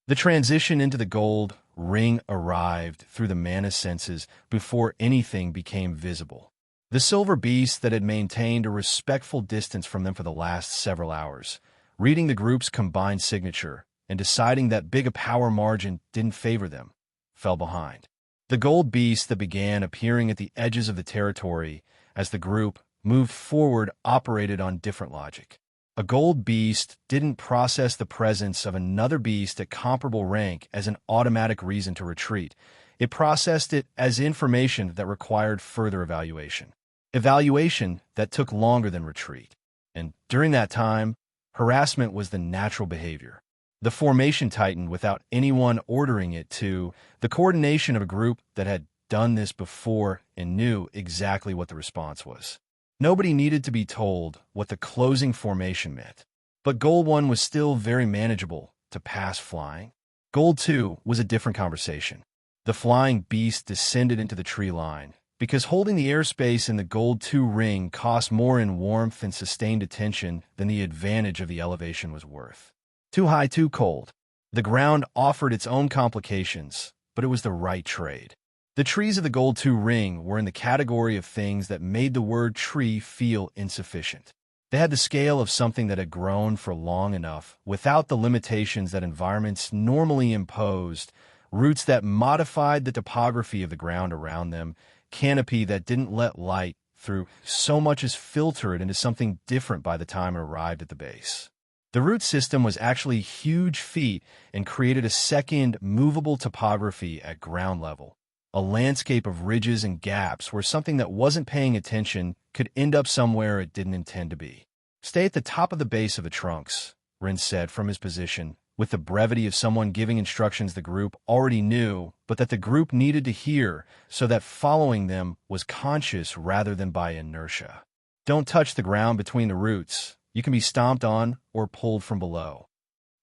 [SPEAKER 1] The transition into the gold ring arrived through the mana senses before anything became visible. The silver beast that had maintained a respectful distance from them for the last several hours, reading the group's combined signature and deciding that big a power margin didn't favor them, fell behind. The gold beast that began appearing at the edges of the territory as the group moved forward operated on different logic. A gold beast didn't process the presence of another beast at comparable rank as an automatic reason to retreat. It processed it as information that required further evaluation. Evaluation that took longer than retreat. And during that time, harassment was the natural behavior. The formation tightened without anyone ordering it to. The coordination of a group that had done this before and knew exactly what the response was. Nobody needed to be told what the closing formation meant. But Goal 1 was still very manageable to pass flying. Goal 2 was a different conversation. The flying beast descended into the tree line, because holding the airspace in the Gold 2 ring cost more in warmth and sustained attention than the advantage of the elevation was worth. Too high, too cold. The ground offered its own complications, but it was the right trade. The trees of the Gold 2 ring were in the category of things that made the word tree feel insufficient. They had the scale of something that had grown for long enough, without the limitations that environments normally imposed, roots that modified the topography of the ground around them, canopy that didn't let light through so much as filter it into something different by the time it arrived at the base. The root system was actually a huge feat and created a second movable topography at ground level. A landscape of ridges and gaps where something that wasn't paying attention could end up somewhere it didn't intend to be. Stay at the top of the base of the trunks, Rin said from his position, with the brevity of someone giving instructions the group already knew, but that the group needed to hear, so that following them was conscious rather than by inertia. Don't touch the ground between the roots. You can be stomped on or pulled from below.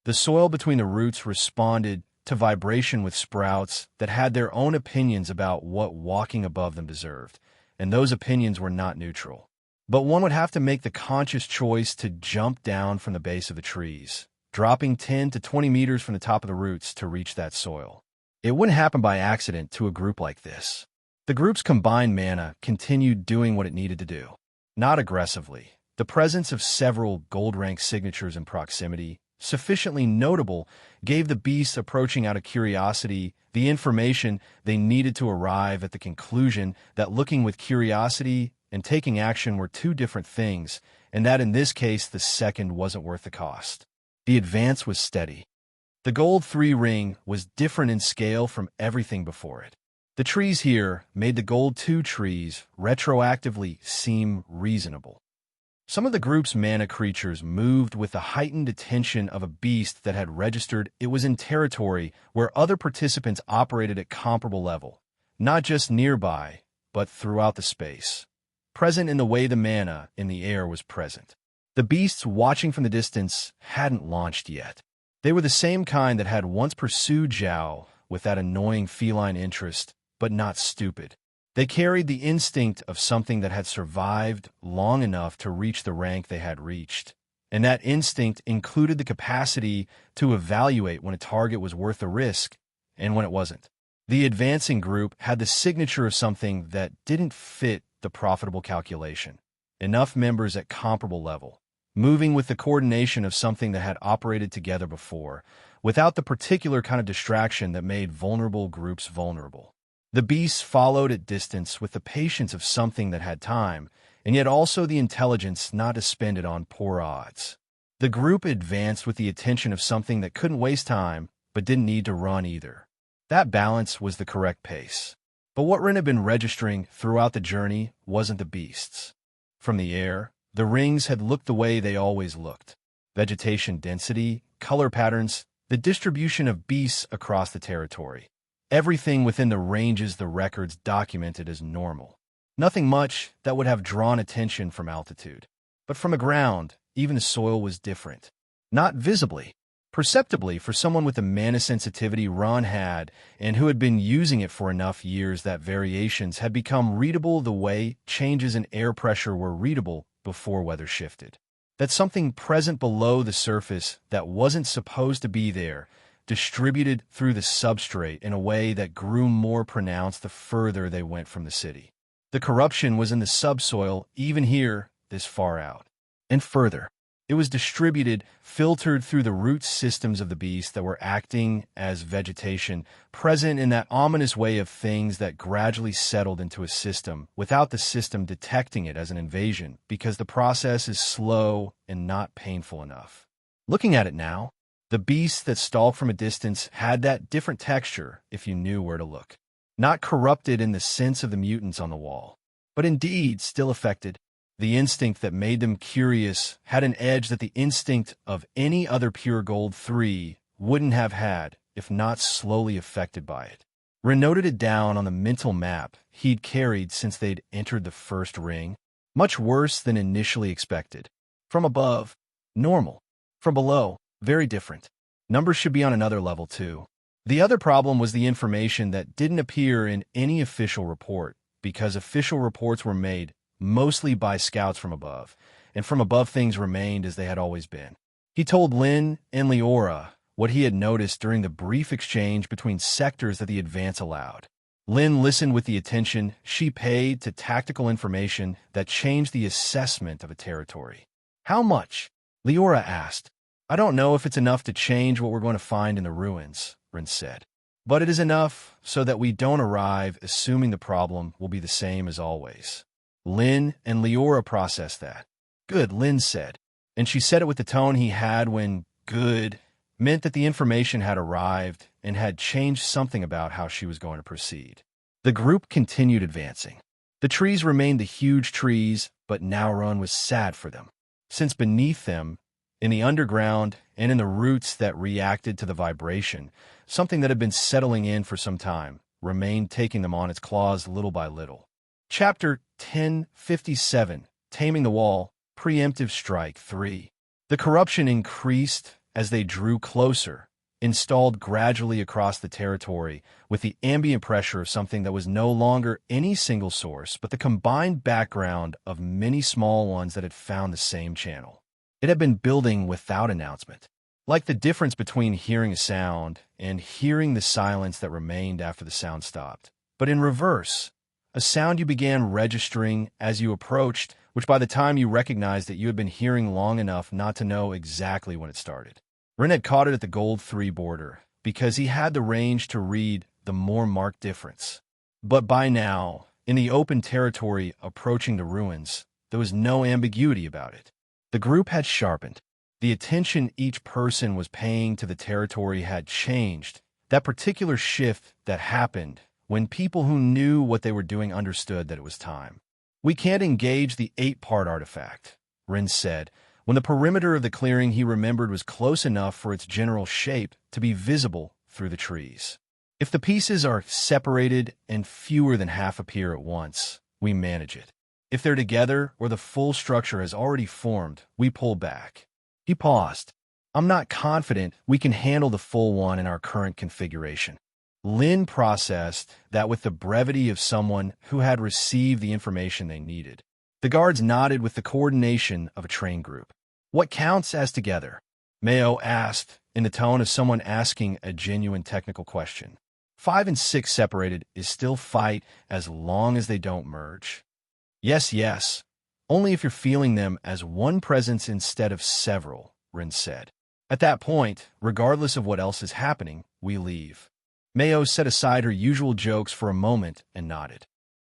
[SPEAKER 1] The soil between the roots responded to vibration with sprouts that had their own opinions about what walking above them deserved, and those opinions were not neutral. But one would have to make the conscious choice to jump down from the base of the trees, dropping 10 to 20 meters from the top of the roots to reach that soil. It wouldn't happen by accident to a group like this. The group's combined mana continued doing what it needed to do. Not aggressively. The presence of several gold-rank signatures in proximity, sufficiently notable, gave the beasts approaching out of curiosity the information they needed to arrive at the conclusion that looking with curiosity and taking action were two different things, and that in this case the second wasn't worth the cost. The advance was steady. The Gold 3 ring was different in scale from everything before it. The trees here made the Gold 2 trees retroactively seem reasonable. Some of the group's mana creatures moved with the heightened attention of a beast that had registered it was in territory where other participants operated at comparable level, not just nearby, but throughout the space. Present in the way the mana in the air was present. The beasts watching from the distance hadn't launched yet. They were the same kind that had once pursued Zhao with that annoying feline interest, but not stupid. They carried the instinct of something that had survived long enough to reach the rank they had reached, and that instinct included the capacity to evaluate when a target was worth the risk and when it wasn't. The advancing group had the signature of something that didn't fit the profitable calculation. Enough members at comparable level, moving with the coordination of something that had operated together before, without the particular kind of distraction that made vulnerable groups vulnerable. The beasts followed at distance with the patience of something that had time, and yet also the intelligence not to spend it on poor odds. The group advanced with the attention of something that couldn't waste time, but didn't need to run either. That balance was the correct pace. But what Rin had been registering throughout the journey wasn't the beasts. From the air, the rings had looked the way they always looked. Vegetation density, color patterns, the distribution of beasts across the territory. Everything within the ranges the records documented as normal. Nothing much that would have drawn attention from altitude. But from the ground, even the soil was different. Not visibly. Perceptibly for someone with the mana sensitivity Ron had and who had been using it for enough years that variations had become readable the way changes in air pressure were readable before weather shifted. That something present below the surface that wasn't supposed to be there distributed through the substrate in a way that grew more pronounced the further they went from the city. The corruption was in the subsoil even here, this far out. And further. It was distributed, filtered through the root systems of the beast that were acting as vegetation, present in that ominous way of things that gradually settled into a system, without the system detecting it as an invasion, because the process is slow and not painful enough. Looking at it now, the beast that stalked from a distance had that different texture if you knew where to look. Not corrupted in the sense of the mutants on the wall, but indeed still affected. The instinct that made them curious had an edge that the instinct of any other pure gold 3 wouldn't have had if not slowly affected by it. Ren noted it down on the mental map he'd carried since they'd entered the first ring. Much worse than initially expected. From above, normal. From below, very different. Numbers should be on another level too. The other problem was the information that didn't appear in any official report, because official reports were made mostly by scouts from above, and from above things remained as they had always been. He told Lin and Leora what he had noticed during the brief exchange between sectors that the advance allowed. Lin listened with the attention she paid to tactical information that changed the assessment of a territory. How much? Leora asked. I don't know if it's enough to change what we're going to find in the ruins, Ren said. But it is enough so that we don't arrive assuming the problem will be the same as always. Lin and Leora processed that. Good, Lin said. And she said it with the tone he had when good meant that the information had arrived and had changed something about how she was going to proceed. The group continued advancing. The trees remained the huge trees, but now Ren was sad for them, since beneath them, in the underground and in the roots that reacted to the vibration, something that had been settling in for some time, remained taking them on its claws little by little. Chapter 1057, Taming the Wall, Preemptive Strike 3. The corruption increased as they drew closer, installed gradually across the territory with the ambient pressure of something that was no longer any single source, but the combined background of many small ones that had found the same channel. It had been building without announcement, like the difference between hearing a sound and hearing the silence that remained after the sound stopped, but in reverse. A sound you began registering as you approached, which by the time you recognized that you had been hearing long enough not to know exactly when it started. Ren had caught it at the gold 3 border, because he had the range to read the more marked difference. But by now, in the open territory approaching the ruins, there was no ambiguity about it. The group had sharpened. The attention each person was paying to the territory had changed. That particular shift that happened when people who knew what they were doing understood that it was time. We can't engage the 8-part artifact, Ren said, when the perimeter of the clearing he remembered was close enough for its general shape to be visible through the trees. If the pieces are separated and fewer than half appear at once, we manage it. If they're together or the full structure has already formed, we pull back. He paused. I'm not confident we can handle the full one in our current configuration. Lin processed that with the brevity of someone who had received the information they needed. The guards nodded with the coordination of a trained group. What counts as together? Mayo asked, in the tone of someone asking a genuine technical question. 5 and 6 separated is still fight as long as they don't merge. Yes. Only if you're feeling them as one presence instead of several, Ren said. At that point, regardless of what else is happening, we leave. Mayo set aside her usual jokes for a moment and nodded.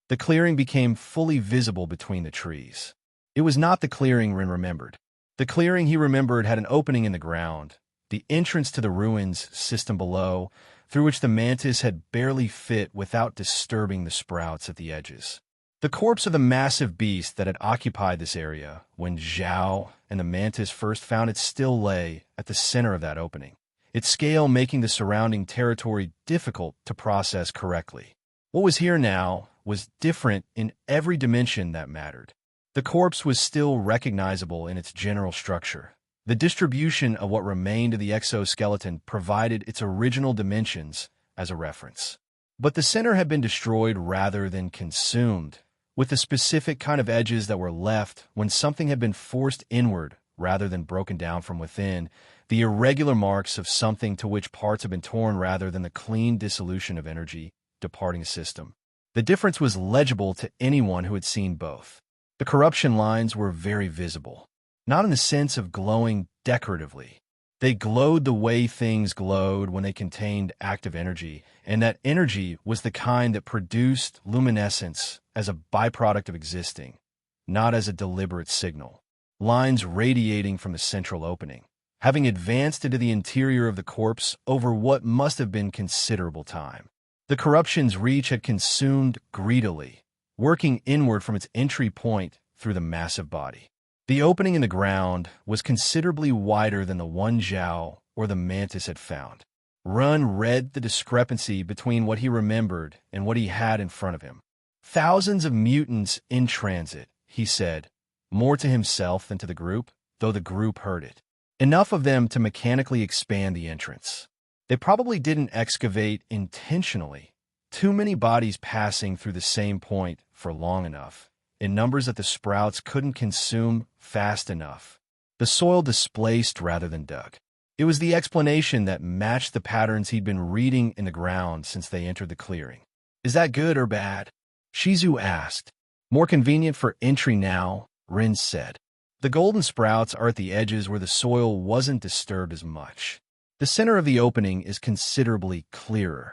[SPEAKER 1] The clearing became fully visible between the trees. It was not the clearing Ren remembered. The clearing he remembered had an opening in the ground, the entrance to the ruins system below, through which the mantis had barely fit without disturbing the sprouts at the edges. The corpse of the massive beast that had occupied this area when Zhao and the mantis first found it still lay at the center of that opening, its scale making the surrounding territory difficult to process correctly. What was here now was different in every dimension that mattered. The corpse was still recognizable in its general structure. The distribution of what remained of the exoskeleton provided its original dimensions as a reference. But the center had been destroyed rather than consumed, with the specific kind of edges that were left when something had been forced inward rather than broken down from within, the irregular marks of something to which parts have been torn rather than the clean dissolution of energy departing a system. The difference was legible to anyone who had seen both. The corruption lines were very visible. not in the sense of glowing decoratively. They glowed the way things glowed when they contained active energy, and that energy was the kind that produced luminescence as a byproduct of existing, not as a deliberate signal. Lines radiating from the central opening, having advanced into the interior of the corpse over what must have been considerable time. The corruption's reach had consumed greedily, working inward from its entry point through the massive body. The opening in the ground was considerably wider than the one Zhao or the mantis had found. Run read the discrepancy between what he remembered and what he had in front of him. Thousands of mutants in transit, he said, more to himself than to the group, though the group heard it. Enough of them to mechanically expand the entrance. They probably didn't excavate intentionally. Too many bodies passing through the same point for long enough, in numbers that the sprouts couldn't consume fast enough. The soil displaced rather than dug. It was the explanation that matched the patterns he'd been reading in the ground since they entered the clearing. Is that good or bad? Shizu asked. More convenient for entry now, Rin said. The golden sprouts are at the edges where the soil wasn't disturbed as much. The center of the opening is considerably clearer.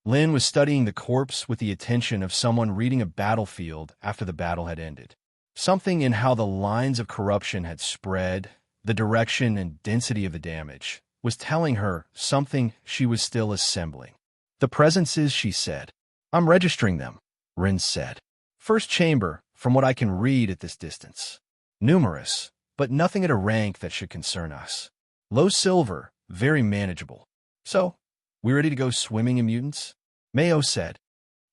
[SPEAKER 1] Lin was studying the corpse with the attention of someone reading a battlefield after the battle had ended. Something in how the lines of corruption had spread, the direction and density of the damage, was telling her something she was still assembling. The presences, she said. I'm registering them, Rin said. First chamber, from what I can read at this distance. Numerous, but nothing at a rank that should concern us. Low silver, very manageable. So, we ready to go swimming in mutants? Mayo said.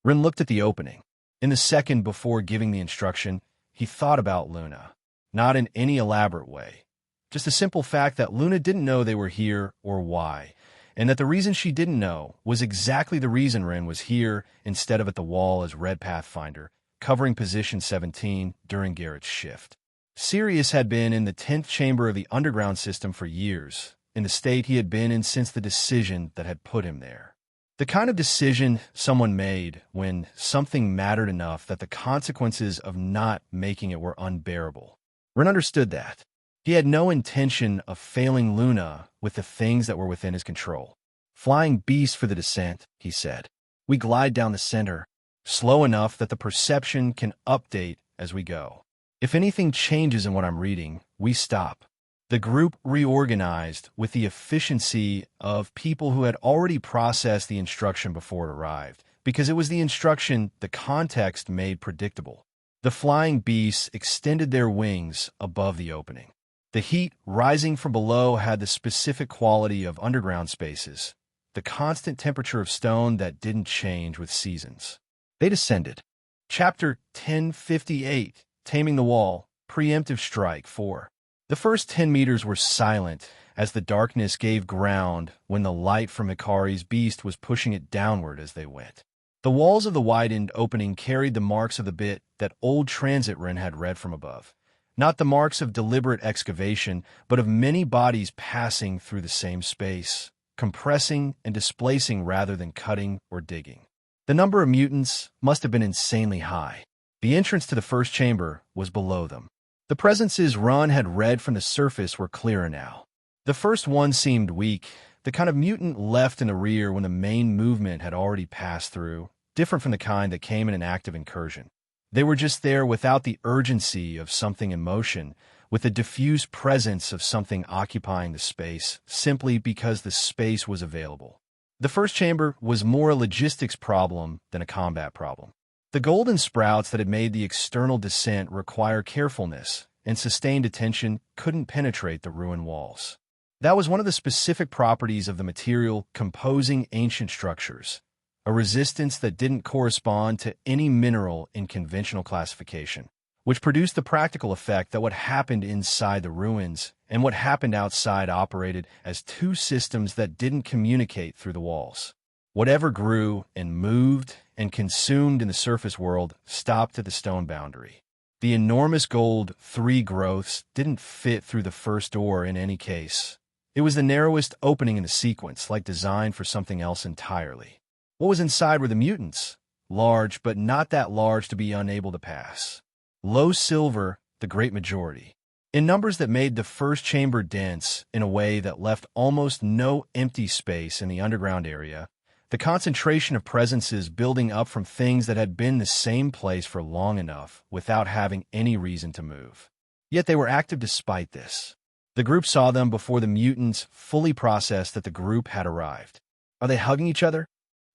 [SPEAKER 1] Rin looked at the opening. In the second before giving the instruction, he thought about Luna. Not in any elaborate way. Just the simple fact that Luna didn't know they were here or why, and that the reason she didn't know was exactly the reason Rin was here instead of at the wall as Red Pathfinder, covering position 17 during Garrett's shift. Sirius had been in the 10th chamber of the underground system for years, in the state he had been in since the decision that had put him there. The kind of decision someone made when something mattered enough that the consequences of not making it were unbearable. Rin understood that. He had no intention of failing Luna with the things that were within his control. Flying beast for the descent, he said. We glide down the center, slow enough that the perception can update as we go. If anything changes in what I'm reading, we stop. The group reorganized with the efficiency of people who had already processed the instruction before it arrived, because it was the instruction the context made predictable. The flying beasts extended their wings above the opening. The heat rising from below had the specific quality of underground spaces, the constant temperature of stone that didn't change with seasons. They descended. Chapter 1058, Taming the Wall, Preemptive Strike 4. The first 10 meters were silent as the darkness gave ground when the light from Hikari's beast was pushing it downward as they went. The walls of the widened opening carried the marks of the bit that old transit Rin had read from above. Not the marks of deliberate excavation, but of many bodies passing through the same space, compressing and displacing rather than cutting or digging. The number of mutants must have been insanely high. The entrance to the first chamber was below them. The presences Ron had read from the surface were clearer now. The first one seemed weak, the kind of mutant left in the rear when the main movement had already passed through, different from the kind that came in an active incursion. They were just there without the urgency of something in motion, with the diffuse presence of something occupying the space, simply because the space was available. The first chamber was more a logistics problem than a combat problem. The golden sprouts that had made the external descent require carefulness, and sustained attention couldn't penetrate the ruined walls. That was one of the specific properties of the material composing ancient structures, a resistance that didn't correspond to any mineral in conventional classification, which produced the practical effect that what happened inside the ruins and what happened outside operated as two systems that didn't communicate through the walls. Whatever grew and moved and consumed in the surface world stopped at the stone boundary. The enormous gold 3 growths didn't fit through the first door in any case. It was the narrowest opening in the sequence, like designed for something else entirely. What was inside were the mutants, large but not that large to be unable to pass. Low silver, the great majority. in numbers that made the first chamber dense in a way that left almost no empty space in the underground area. The concentration of presences building up from things that had been the same place for long enough without having any reason to move. Yet they were active despite this. The group saw them before the mutants fully processed that the group had arrived. "Are they hugging each other?"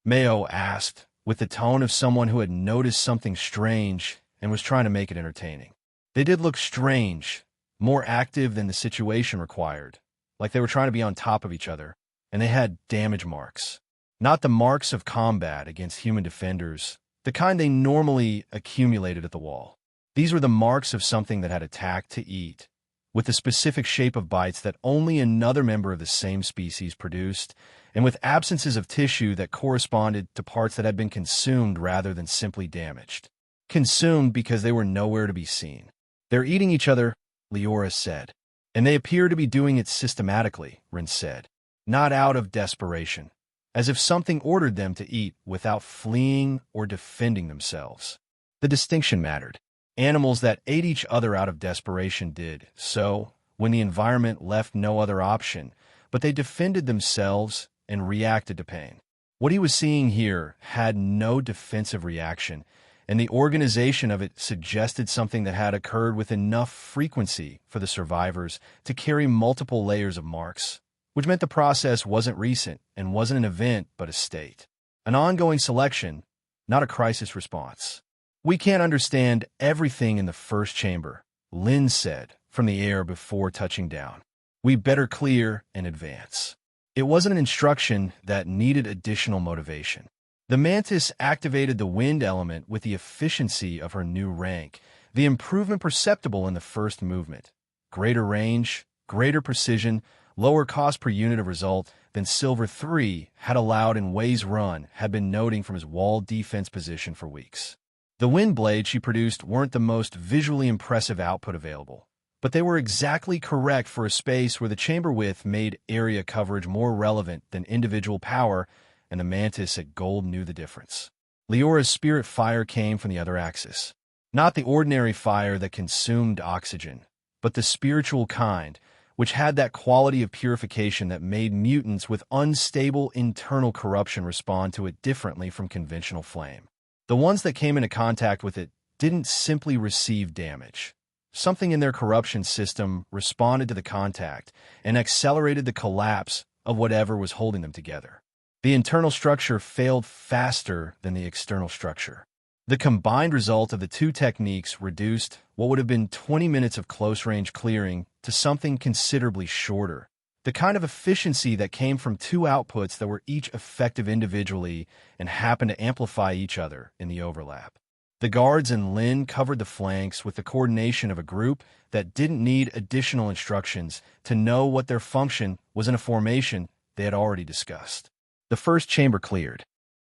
[SPEAKER 1] Mayo asked, with the tone of someone who had noticed something strange and was trying to make it entertaining. They did look strange, more active than the situation required, like they were trying to be on top of each other, and they had damage marks. Not the marks of combat against human defenders, the kind they normally accumulated at the wall. These were the marks of something that had attacked to eat, with the specific shape of bites that only another member of the same species produced, and with absences of tissue that corresponded to parts that had been consumed rather than simply damaged. Consumed because they were nowhere to be seen. "They're eating each other," Leora said. "And they appear to be doing it systematically," Rin said. "Not out of desperation, as if something ordered them to eat without fleeing or defending themselves." The distinction mattered. Animals that ate each other out of desperation did so when the environment left no other option, but they defended themselves and reacted to pain. What he was seeing here had no defensive reaction, and the organization of it suggested something that had occurred with enough frequency for the survivors to carry multiple layers of marks, which meant the process wasn't recent and wasn't an event but a state. An ongoing selection, not a crisis response. "We can't understand everything in the first chamber," Lin said from the air before touching down. "We better clear and advance." It wasn't an instruction that needed additional motivation. The mantis activated the wind element with the efficiency of her new rank, the improvement perceptible in the first movement. Greater range, greater precision, lower cost per unit of result than Silver 3 had allowed in Wei's run had been noting from his wall defense position for weeks. The wind blades she produced weren't the most visually impressive output available, but they were exactly correct for a space where the chamber width made area coverage more relevant than individual power, and the mantis at gold knew the difference. Leora's spirit fire came from the other axis. Not the ordinary fire that consumed oxygen, but the spiritual kind, which had that quality of purification that made mutants with unstable internal corruption respond to it differently from conventional flame. The ones that came into contact with it didn't simply receive damage. Something in their corruption system responded to the contact and accelerated the collapse of whatever was holding them together. The internal structure failed faster than the external structure. The combined result of the two techniques reduced what would have been 20 minutes of close-range clearing to something considerably shorter. The kind of efficiency that came from two outputs that were each effective individually and happened to amplify each other in the overlap. The guards and Lin covered the flanks with the coordination of a group that didn't need additional instructions to know what their function was in a formation they had already discussed. The first chamber cleared.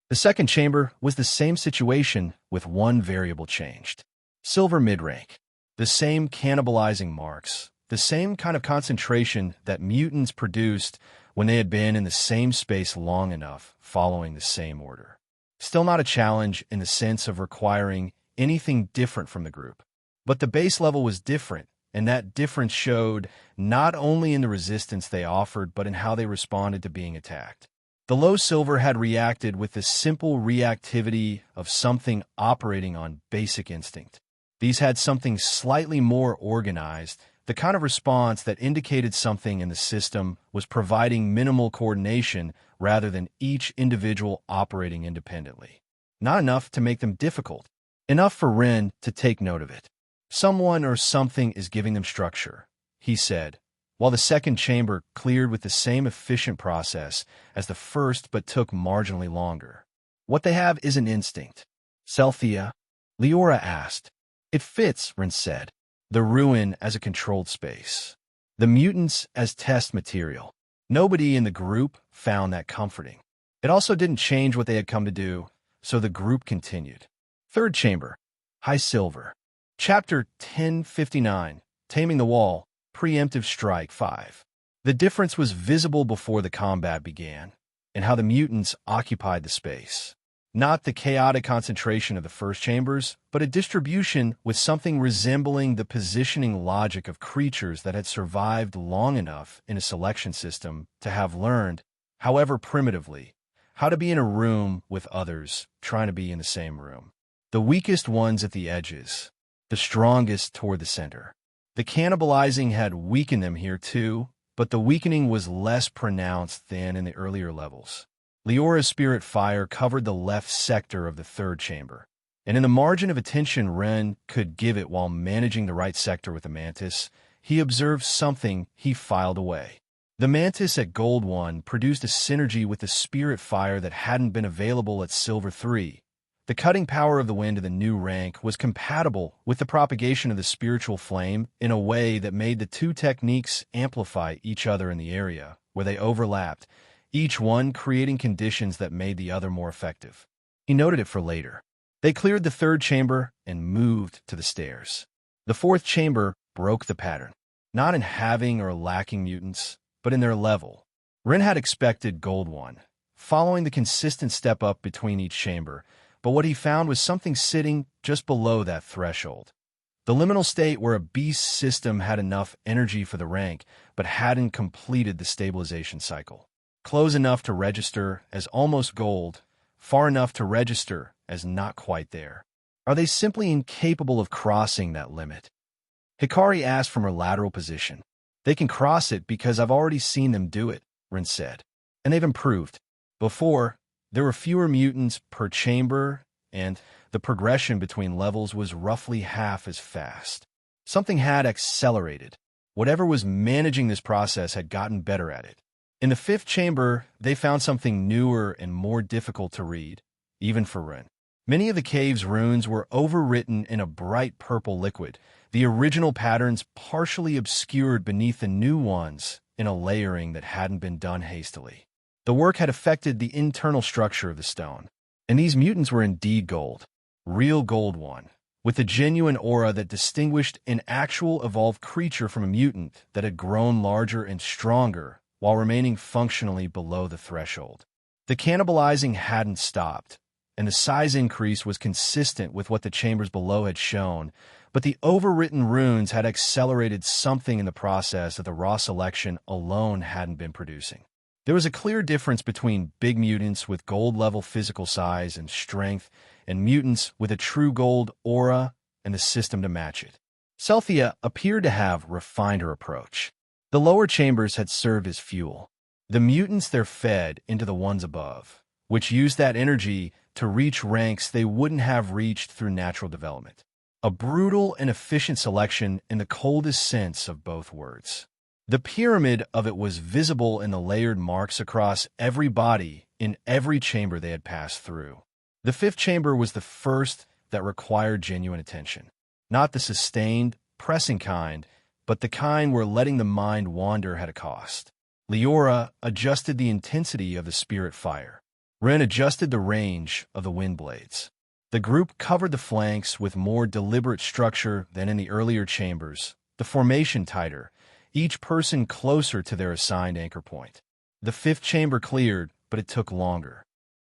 [SPEAKER 1] The second chamber was the same situation with one variable changed. Silver mid-rank. The same cannibalizing marks. The same kind of concentration that mutants produced when they had been in the same space long enough, following the same order. Still not a challenge in the sense of requiring anything different from the group. But the base level was different, and that difference showed not only in the resistance they offered, but in how they responded to being attacked. The low silver had reacted with the simple reactivity of something operating on basic instinct. These had something slightly more organized, the kind of response that indicated something in the system was providing minimal coordination rather than each individual operating independently. Not enough to make them difficult, enough for Ren to take note of it. "Someone or something is giving them structure," he said, while the second chamber cleared with the same efficient process as the first but took marginally longer. "What they have is an instinct." "Selthea?" Leora asked. "It fits," Ren said. The ruin as a controlled space. The mutants as test material. Nobody in the group found that comforting. It also didn't change what they had come to do, so the group continued. Third chamber. High Silver. Chapter 1059. Taming the Wall. Preemptive Strike 5. The difference was visible before the combat began, and how the mutants occupied the space. Not the chaotic concentration of the first chambers, but a distribution with something resembling the positioning logic of creatures that had survived long enough in a selection system to have learned, however primitively, how to be in a room with others trying to be in the same room. The weakest ones at the edges, the strongest toward the center. The cannibalizing had weakened them here too, but the weakening was less pronounced than in the earlier levels. Leora's spirit fire covered the left sector of the third chamber, and in the margin of attention Ren could give it while managing the right sector with the mantis, he observed something he filed away. The mantis at Gold 1 produced a synergy with the spirit fire that hadn't been available at Silver 3. The cutting power of the wind of the new rank was compatible with the propagation of the spiritual flame in a way that made the two techniques amplify each other in the area where they overlapped, each one creating conditions that made the other more effective. He noted it for later. They cleared the third chamber and moved to the stairs. The fourth chamber broke the pattern, not in having or lacking mutants, but in their level. Ren had expected Gold 1, following the consistent step up between each chamber, but what he found was something sitting just below that threshold. The liminal state where a beast system had enough energy for the rank, but hadn't completed the stabilization cycle. Close enough to register as almost gold, far enough to register as not quite there. Are they simply incapable of crossing that limit? Hikari asked from her lateral position. They can cross it because I've already seen them do it, Ren said. And they've improved. Before, there were fewer mutants per chamber, and the progression between levels was roughly half as fast. Something had accelerated. Whatever was managing this process had gotten better at it. In the fifth chamber, they found something newer and more difficult to read, even for Ren. Many of the cave's runes were overwritten in a bright purple liquid, the original patterns partially obscured beneath the new ones in a layering that hadn't been done hastily. The work had affected the internal structure of the stone, and these mutants were indeed gold, real Gold 1, with the genuine aura that distinguished an actual evolved creature from a mutant that had grown larger and stronger while remaining functionally below the threshold. The cannibalizing hadn't stopped, and the size increase was consistent with what the chambers below had shown, but the overwritten runes had accelerated something in the process that the raw selection alone hadn't been producing. There was a clear difference between big mutants with gold-level physical size and strength and mutants with a true gold aura and the system to match it. Celthea appeared to have refined her approach. The lower chambers had served as fuel. The mutants there fed into the ones above, which used that energy to reach ranks they wouldn't have reached through natural development. A brutal and efficient selection in the coldest sense of both words. The pyramid of it was visible in the layered marks across every body in every chamber they had passed through. The fifth chamber was the first that required genuine attention. Not the sustained, pressing kind, but the kind where letting the mind wander had a cost. Leora adjusted the intensity of the spirit fire. Ren adjusted the range of the wind blades. The group covered the flanks with more deliberate structure than in the earlier chambers, the formation tighter, each person closer to their assigned anchor point. The fifth chamber cleared, but it took longer.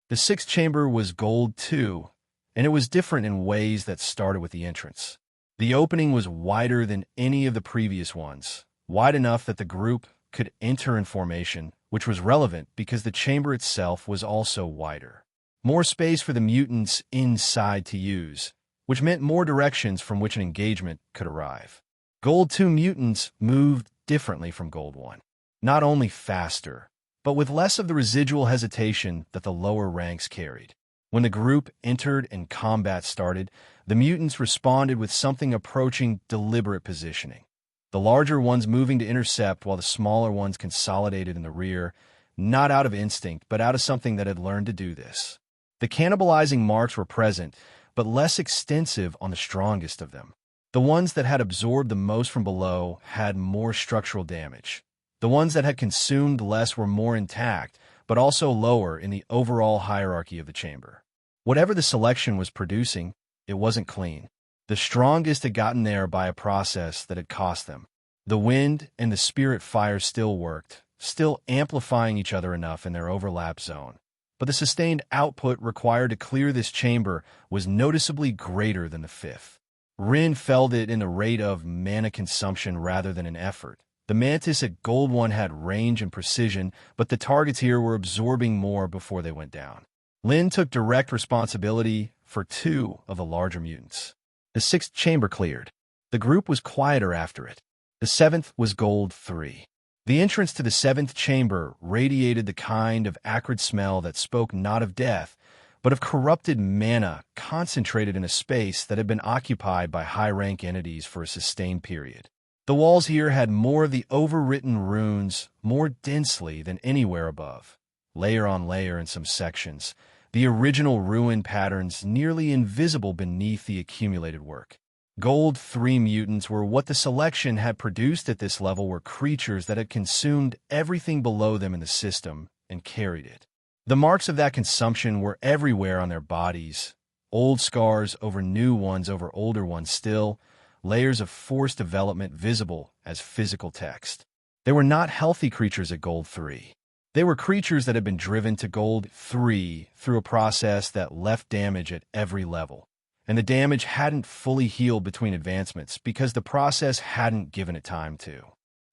[SPEAKER 1] The sixth chamber was gold too, and it was different in ways that started with the entrance. The opening was wider than any of the previous ones, wide enough that the group could enter in formation, which was relevant because the chamber itself was also wider. More space for the mutants inside to use, which meant more directions from which an engagement could arrive. Gold 2 mutants moved differently from Gold 1. Not only faster, but with less of the residual hesitation that the lower ranks carried. When the group entered and combat started, the mutants responded with something approaching deliberate positioning. The larger ones moving to intercept while the smaller ones consolidated in the rear, not out of instinct, but out of something that had learned to do this. The cannibalizing marks were present, but less extensive on the strongest of them. The ones that had absorbed the most from below had more structural damage. The ones that had consumed less were more intact, but also lower in the overall hierarchy of the chamber. Whatever the selection was producing, it wasn't clean. The strongest had gotten there by a process that had cost them. The wind and the spirit fire still worked, still amplifying each other enough in their overlap zone. but the sustained output required to clear this chamber was noticeably greater than the fifth. Rin felt it in the rate of mana consumption rather than an effort. The mantis at Gold 1 had range and precision, but the targets here were absorbing more before they went down. Lin took direct responsibility for 2 of the larger mutants. The 6th chamber cleared. The group was quieter after it. The 7th was Gold 3. The entrance to the 7th chamber radiated the kind of acrid smell that spoke not of death, but of corrupted mana concentrated in a space that had been occupied by high-rank entities for a sustained period. The walls here had more of the overwritten runes more densely than anywhere above, layer on layer in some sections, the original rune patterns nearly invisible beneath the accumulated work. Gold 3 mutants were what the selection had produced at this level were creatures that had consumed everything below them in the system and carried it. The marks of that consumption were everywhere on their bodies, old scars over new ones over older ones still, layers of forced development visible as physical text. They were not healthy creatures at Gold 3. They were creatures that had been driven to Gold 3 through a process that left damage at every level. And the damage hadn't fully healed between advancements because the process hadn't given it time to.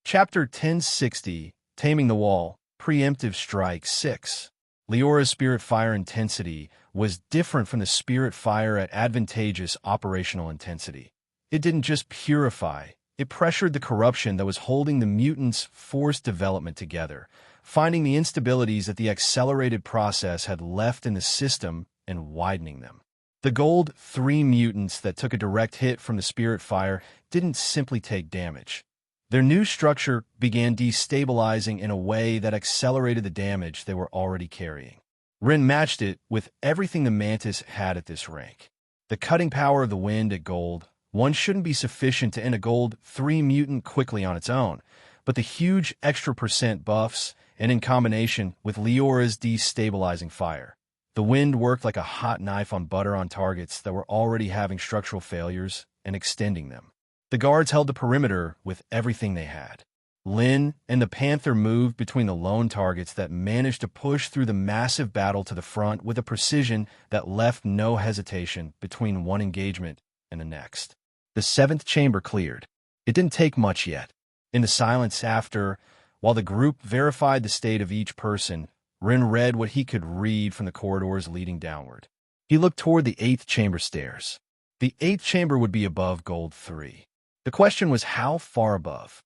[SPEAKER 1] Chapter 1060, Taming the Wall, Preemptive Strike 6. Leora's Spirit Fire intensity was different from the Spirit Fire at advantageous operational intensity. It didn't just purify, it pressured the corruption that was holding the mutants' forced development together, finding the instabilities that the accelerated process had left in the system and widening them. The Gold 3 mutants that took a direct hit from the Spirit Fire didn't simply take damage. Their new structure began destabilizing in a way that accelerated the damage they were already carrying. Rin matched it with everything the Mantis had at this rank. The cutting power of the wind at Gold 1 shouldn't be sufficient to end a Gold 3 mutant quickly on its own, but the huge extra % buffs, and in combination with Leora's destabilizing fire. The wind worked like a hot knife on butter on targets that were already having structural failures and extending them. The guards held the perimeter with everything they had. Lin and the Panther moved between the lone targets that managed to push through the massive battle to the front with a precision that left no hesitation between one engagement and the next. The 7th chamber cleared. It didn't take much yet. In the silence after, while the group verified the state of each person, Rin read what he could read from the corridors leading downward. He looked toward the 8th chamber stairs. The 8th chamber would be above Gold 3. The question was how far above.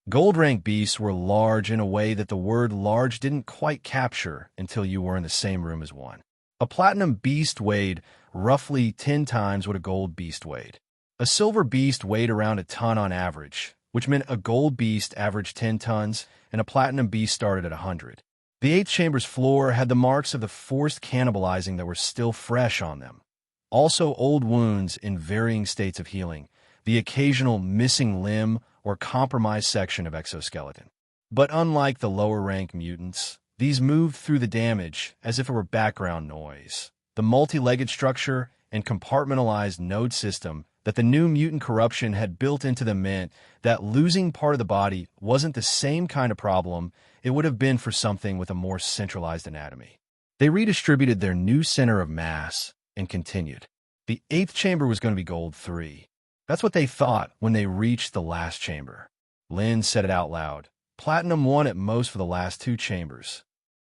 [SPEAKER 1] Gold-rank beasts were large in a way that the word large didn't quite capture until you were in the same room as one. A platinum beast weighed roughly 10 times what a gold beast weighed. A silver beast weighed around a ton on average, which meant a gold beast averaged 10 tons and a platinum beast started at 100. The 8th chamber's floor had the marks of the forced cannibalizing that were still fresh on them. Also old wounds in varying states of healing, the occasional missing limb or compromised section of exoskeleton. But unlike the lower-rank mutants, these moved through the damage as if it were background noise. The multi-legged structure and compartmentalized node system that the new mutant corruption had built into them meant that losing part of the body wasn't the same kind of problem it would have been for something with a more centralized anatomy. They redistributed their new center of mass and continued. The 8th chamber was going to be Gold 3. That's what they thought when they reached the last chamber. Lin said it out loud. Platinum 1 at most for the last 2 chambers.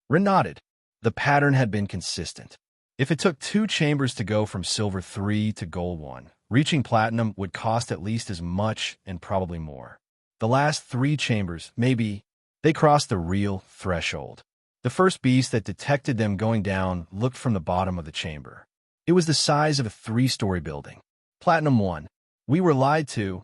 [SPEAKER 1] Rin nodded. The pattern had been consistent. If it took 2 chambers to go from Silver 3 to Gold 1, reaching Platinum would cost at least as much and probably more. The last 3 chambers, maybe, they crossed the real threshold. The first beast that detected them going down looked from the bottom of the chamber. It was the size of a 3-story building. Platinum 1. We were lied to,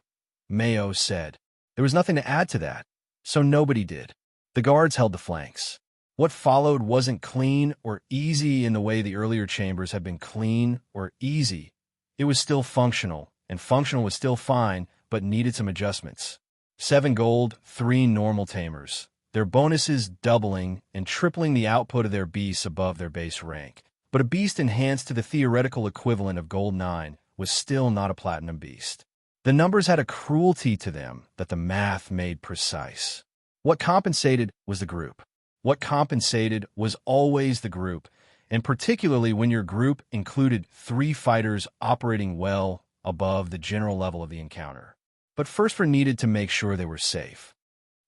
[SPEAKER 1] Mayo said. There was nothing to add to that, so nobody did. The guards held the flanks. What followed wasn't clean or easy in the way the earlier chambers had been clean or easy. It was still functional, and functional was still fine, but needed some adjustments. 7 gold, 3 normal tamers. Their bonuses doubling and tripling the output of their beasts above their base rank. But a beast enhanced to the theoretical equivalent of Gold 9 was still not a platinum beast. The numbers had a cruelty to them that the math made precise. What compensated was the group. What compensated was always the group, and particularly when your group included 3 fighters operating well above the general level of the encounter. But first we needed to make sure they were safe.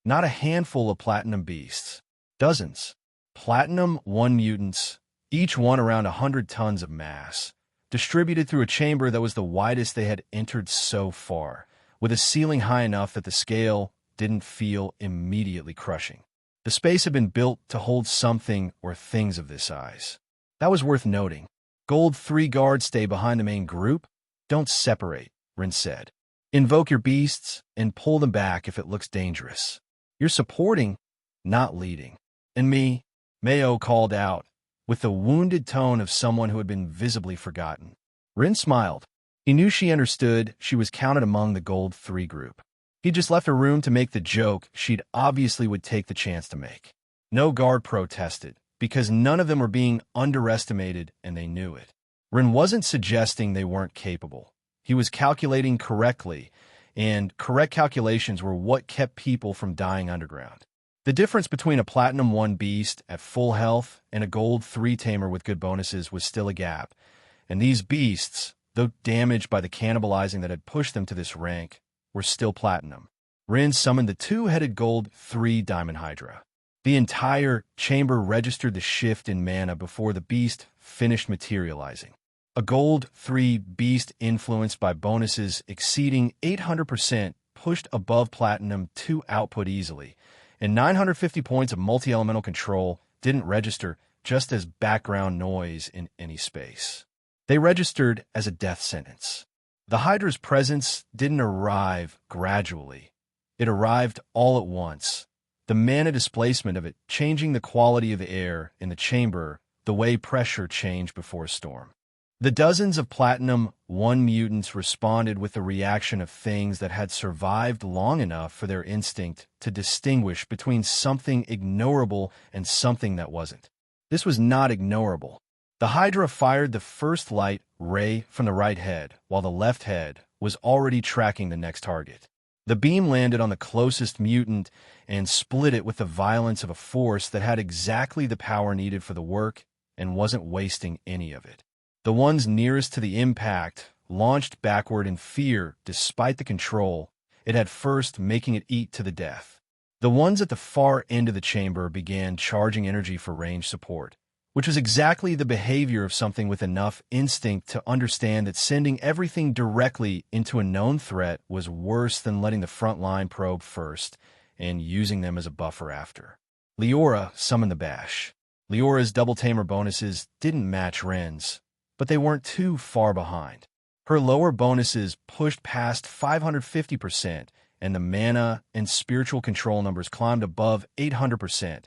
[SPEAKER 1] Not a handful of platinum beasts. Dozens. Platinum 1 mutants, each one around 100 tons of mass, distributed through a chamber that was the widest they had entered so far, with a ceiling high enough that the scale didn't feel immediately crushing. The space had been built to hold something or things of this size. That was worth noting. Gold 3 guards stay behind the main group. Don't separate, Rin said. Invoke your beasts and pull them back if it looks dangerous. You're supporting, not leading. And me, Mayo called out, with the wounded tone of someone who had been visibly forgotten. Rin smiled. He knew she understood she was counted among the Gold 3 group. He just left her room to make the joke she'd obviously would take the chance to make. No guard protested, because none of them were being underestimated and they knew it. Rin wasn't suggesting they weren't capable. He was calculating correctly, and correct calculations were what kept people from dying underground. The difference between a Platinum 1 beast at full health and a Gold 3 tamer with good bonuses was still a gap, and these beasts, though damaged by the cannibalizing that had pushed them to this rank, were still platinum. Rin summoned the 2-headed Gold 3 Diamond Hydra. The entire chamber registered the shift in mana before the beast finished materializing. A Gold 3 beast influenced by bonuses exceeding 800% pushed above Platinum 2 output easily, and 950 points of multi-elemental control didn't register just as background noise in any space. They registered as a death sentence. The Hydra's presence didn't arrive gradually. It arrived all at once. The mana displacement of it changing the quality of the air in the chamber the way pressure changed before a storm. The dozens of Platinum 1 mutants responded with the reaction of things that had survived long enough for their instinct to distinguish between something ignorable and something that wasn't. This was not ignorable. The Hydra fired the first light ray from the right head, while the left head was already tracking the next target. The beam landed on the closest mutant and split it with the violence of a force that had exactly the power needed for the work and wasn't wasting any of it. The ones nearest to the impact launched backward in fear despite the control it had first, making it eat to the death. The ones at the far end of the chamber began charging energy for range support, which was exactly the behavior of something with enough instinct to understand that sending everything directly into a known threat was worse than letting the front line probe first and using them as a buffer after. Leora summoned the bash. Leora's double tamer bonuses didn't match Ren's, but they weren't too far behind. Her lower bonuses pushed past 550%, and the mana and spiritual control numbers climbed above 800%,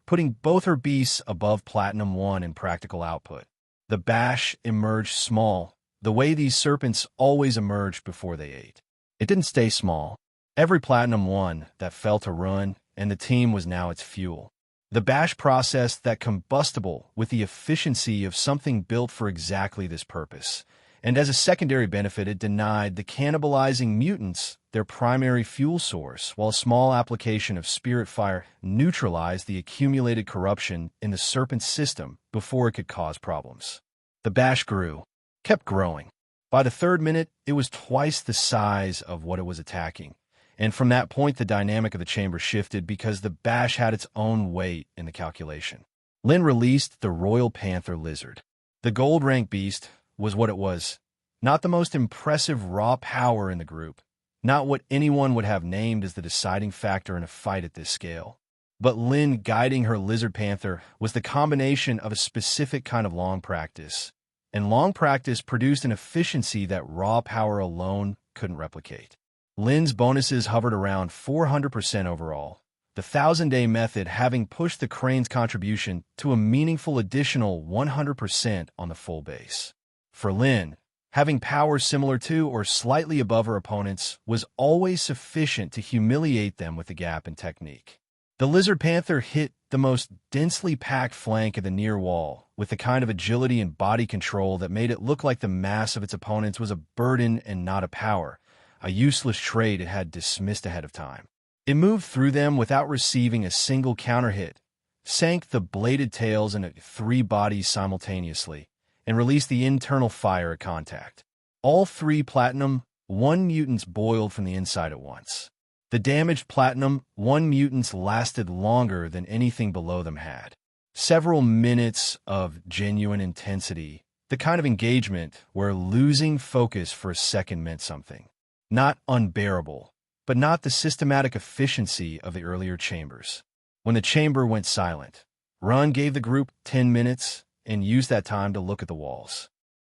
[SPEAKER 1] putting both her beasts above Platinum 1 in practical output. The bash emerged small, the way these serpents always emerged before they ate. It didn't stay small. Every Platinum 1 that fell to ruin, and the team was now its fuel. The bash processed that combustible with the efficiency of something built for exactly this purpose, and as a secondary benefit it denied the cannibalizing mutants their primary fuel source, while a small application of spirit fire neutralized the accumulated corruption in the serpent's system before it could cause problems. The bash grew, kept growing. By the 3rd minute, it was twice the size of what it was attacking. And from that point, the dynamic of the chamber shifted because the bash had its own weight in the calculation. Lin released the Royal Panther Lizard. The gold rank beast was what it was. Not the most impressive raw power in the group. Not what anyone would have named as the deciding factor in a fight at this scale. But Lin guiding her Lizard Panther was the combination of a specific kind of long practice. And long practice produced an efficiency that raw power alone couldn't replicate. Lin's bonuses hovered around 400% overall, the 1,000-day method having pushed the crane's contribution to a meaningful additional 100% on the full base. For Lin, having power similar to or slightly above her opponents was always sufficient to humiliate them with the gap in technique. The Lizard Panther hit the most densely packed flank of the near wall with the kind of agility and body control that made it look like the mass of its opponents was a burden and not a power, a useless trait it had dismissed ahead of time. It moved through them without receiving a single counter hit, sank the bladed tails into 3 bodies simultaneously, and released the internal fire at contact. All 3 Platinum 1 mutants boiled from the inside at once. The damaged Platinum 1 mutants lasted longer than anything below them had. Several minutes of genuine intensity, the kind of engagement where losing focus for a second meant something. Not unbearable, but not the systematic efficiency of the earlier chambers. When the chamber went silent, Run gave the group 10 minutes and used that time to look at the walls.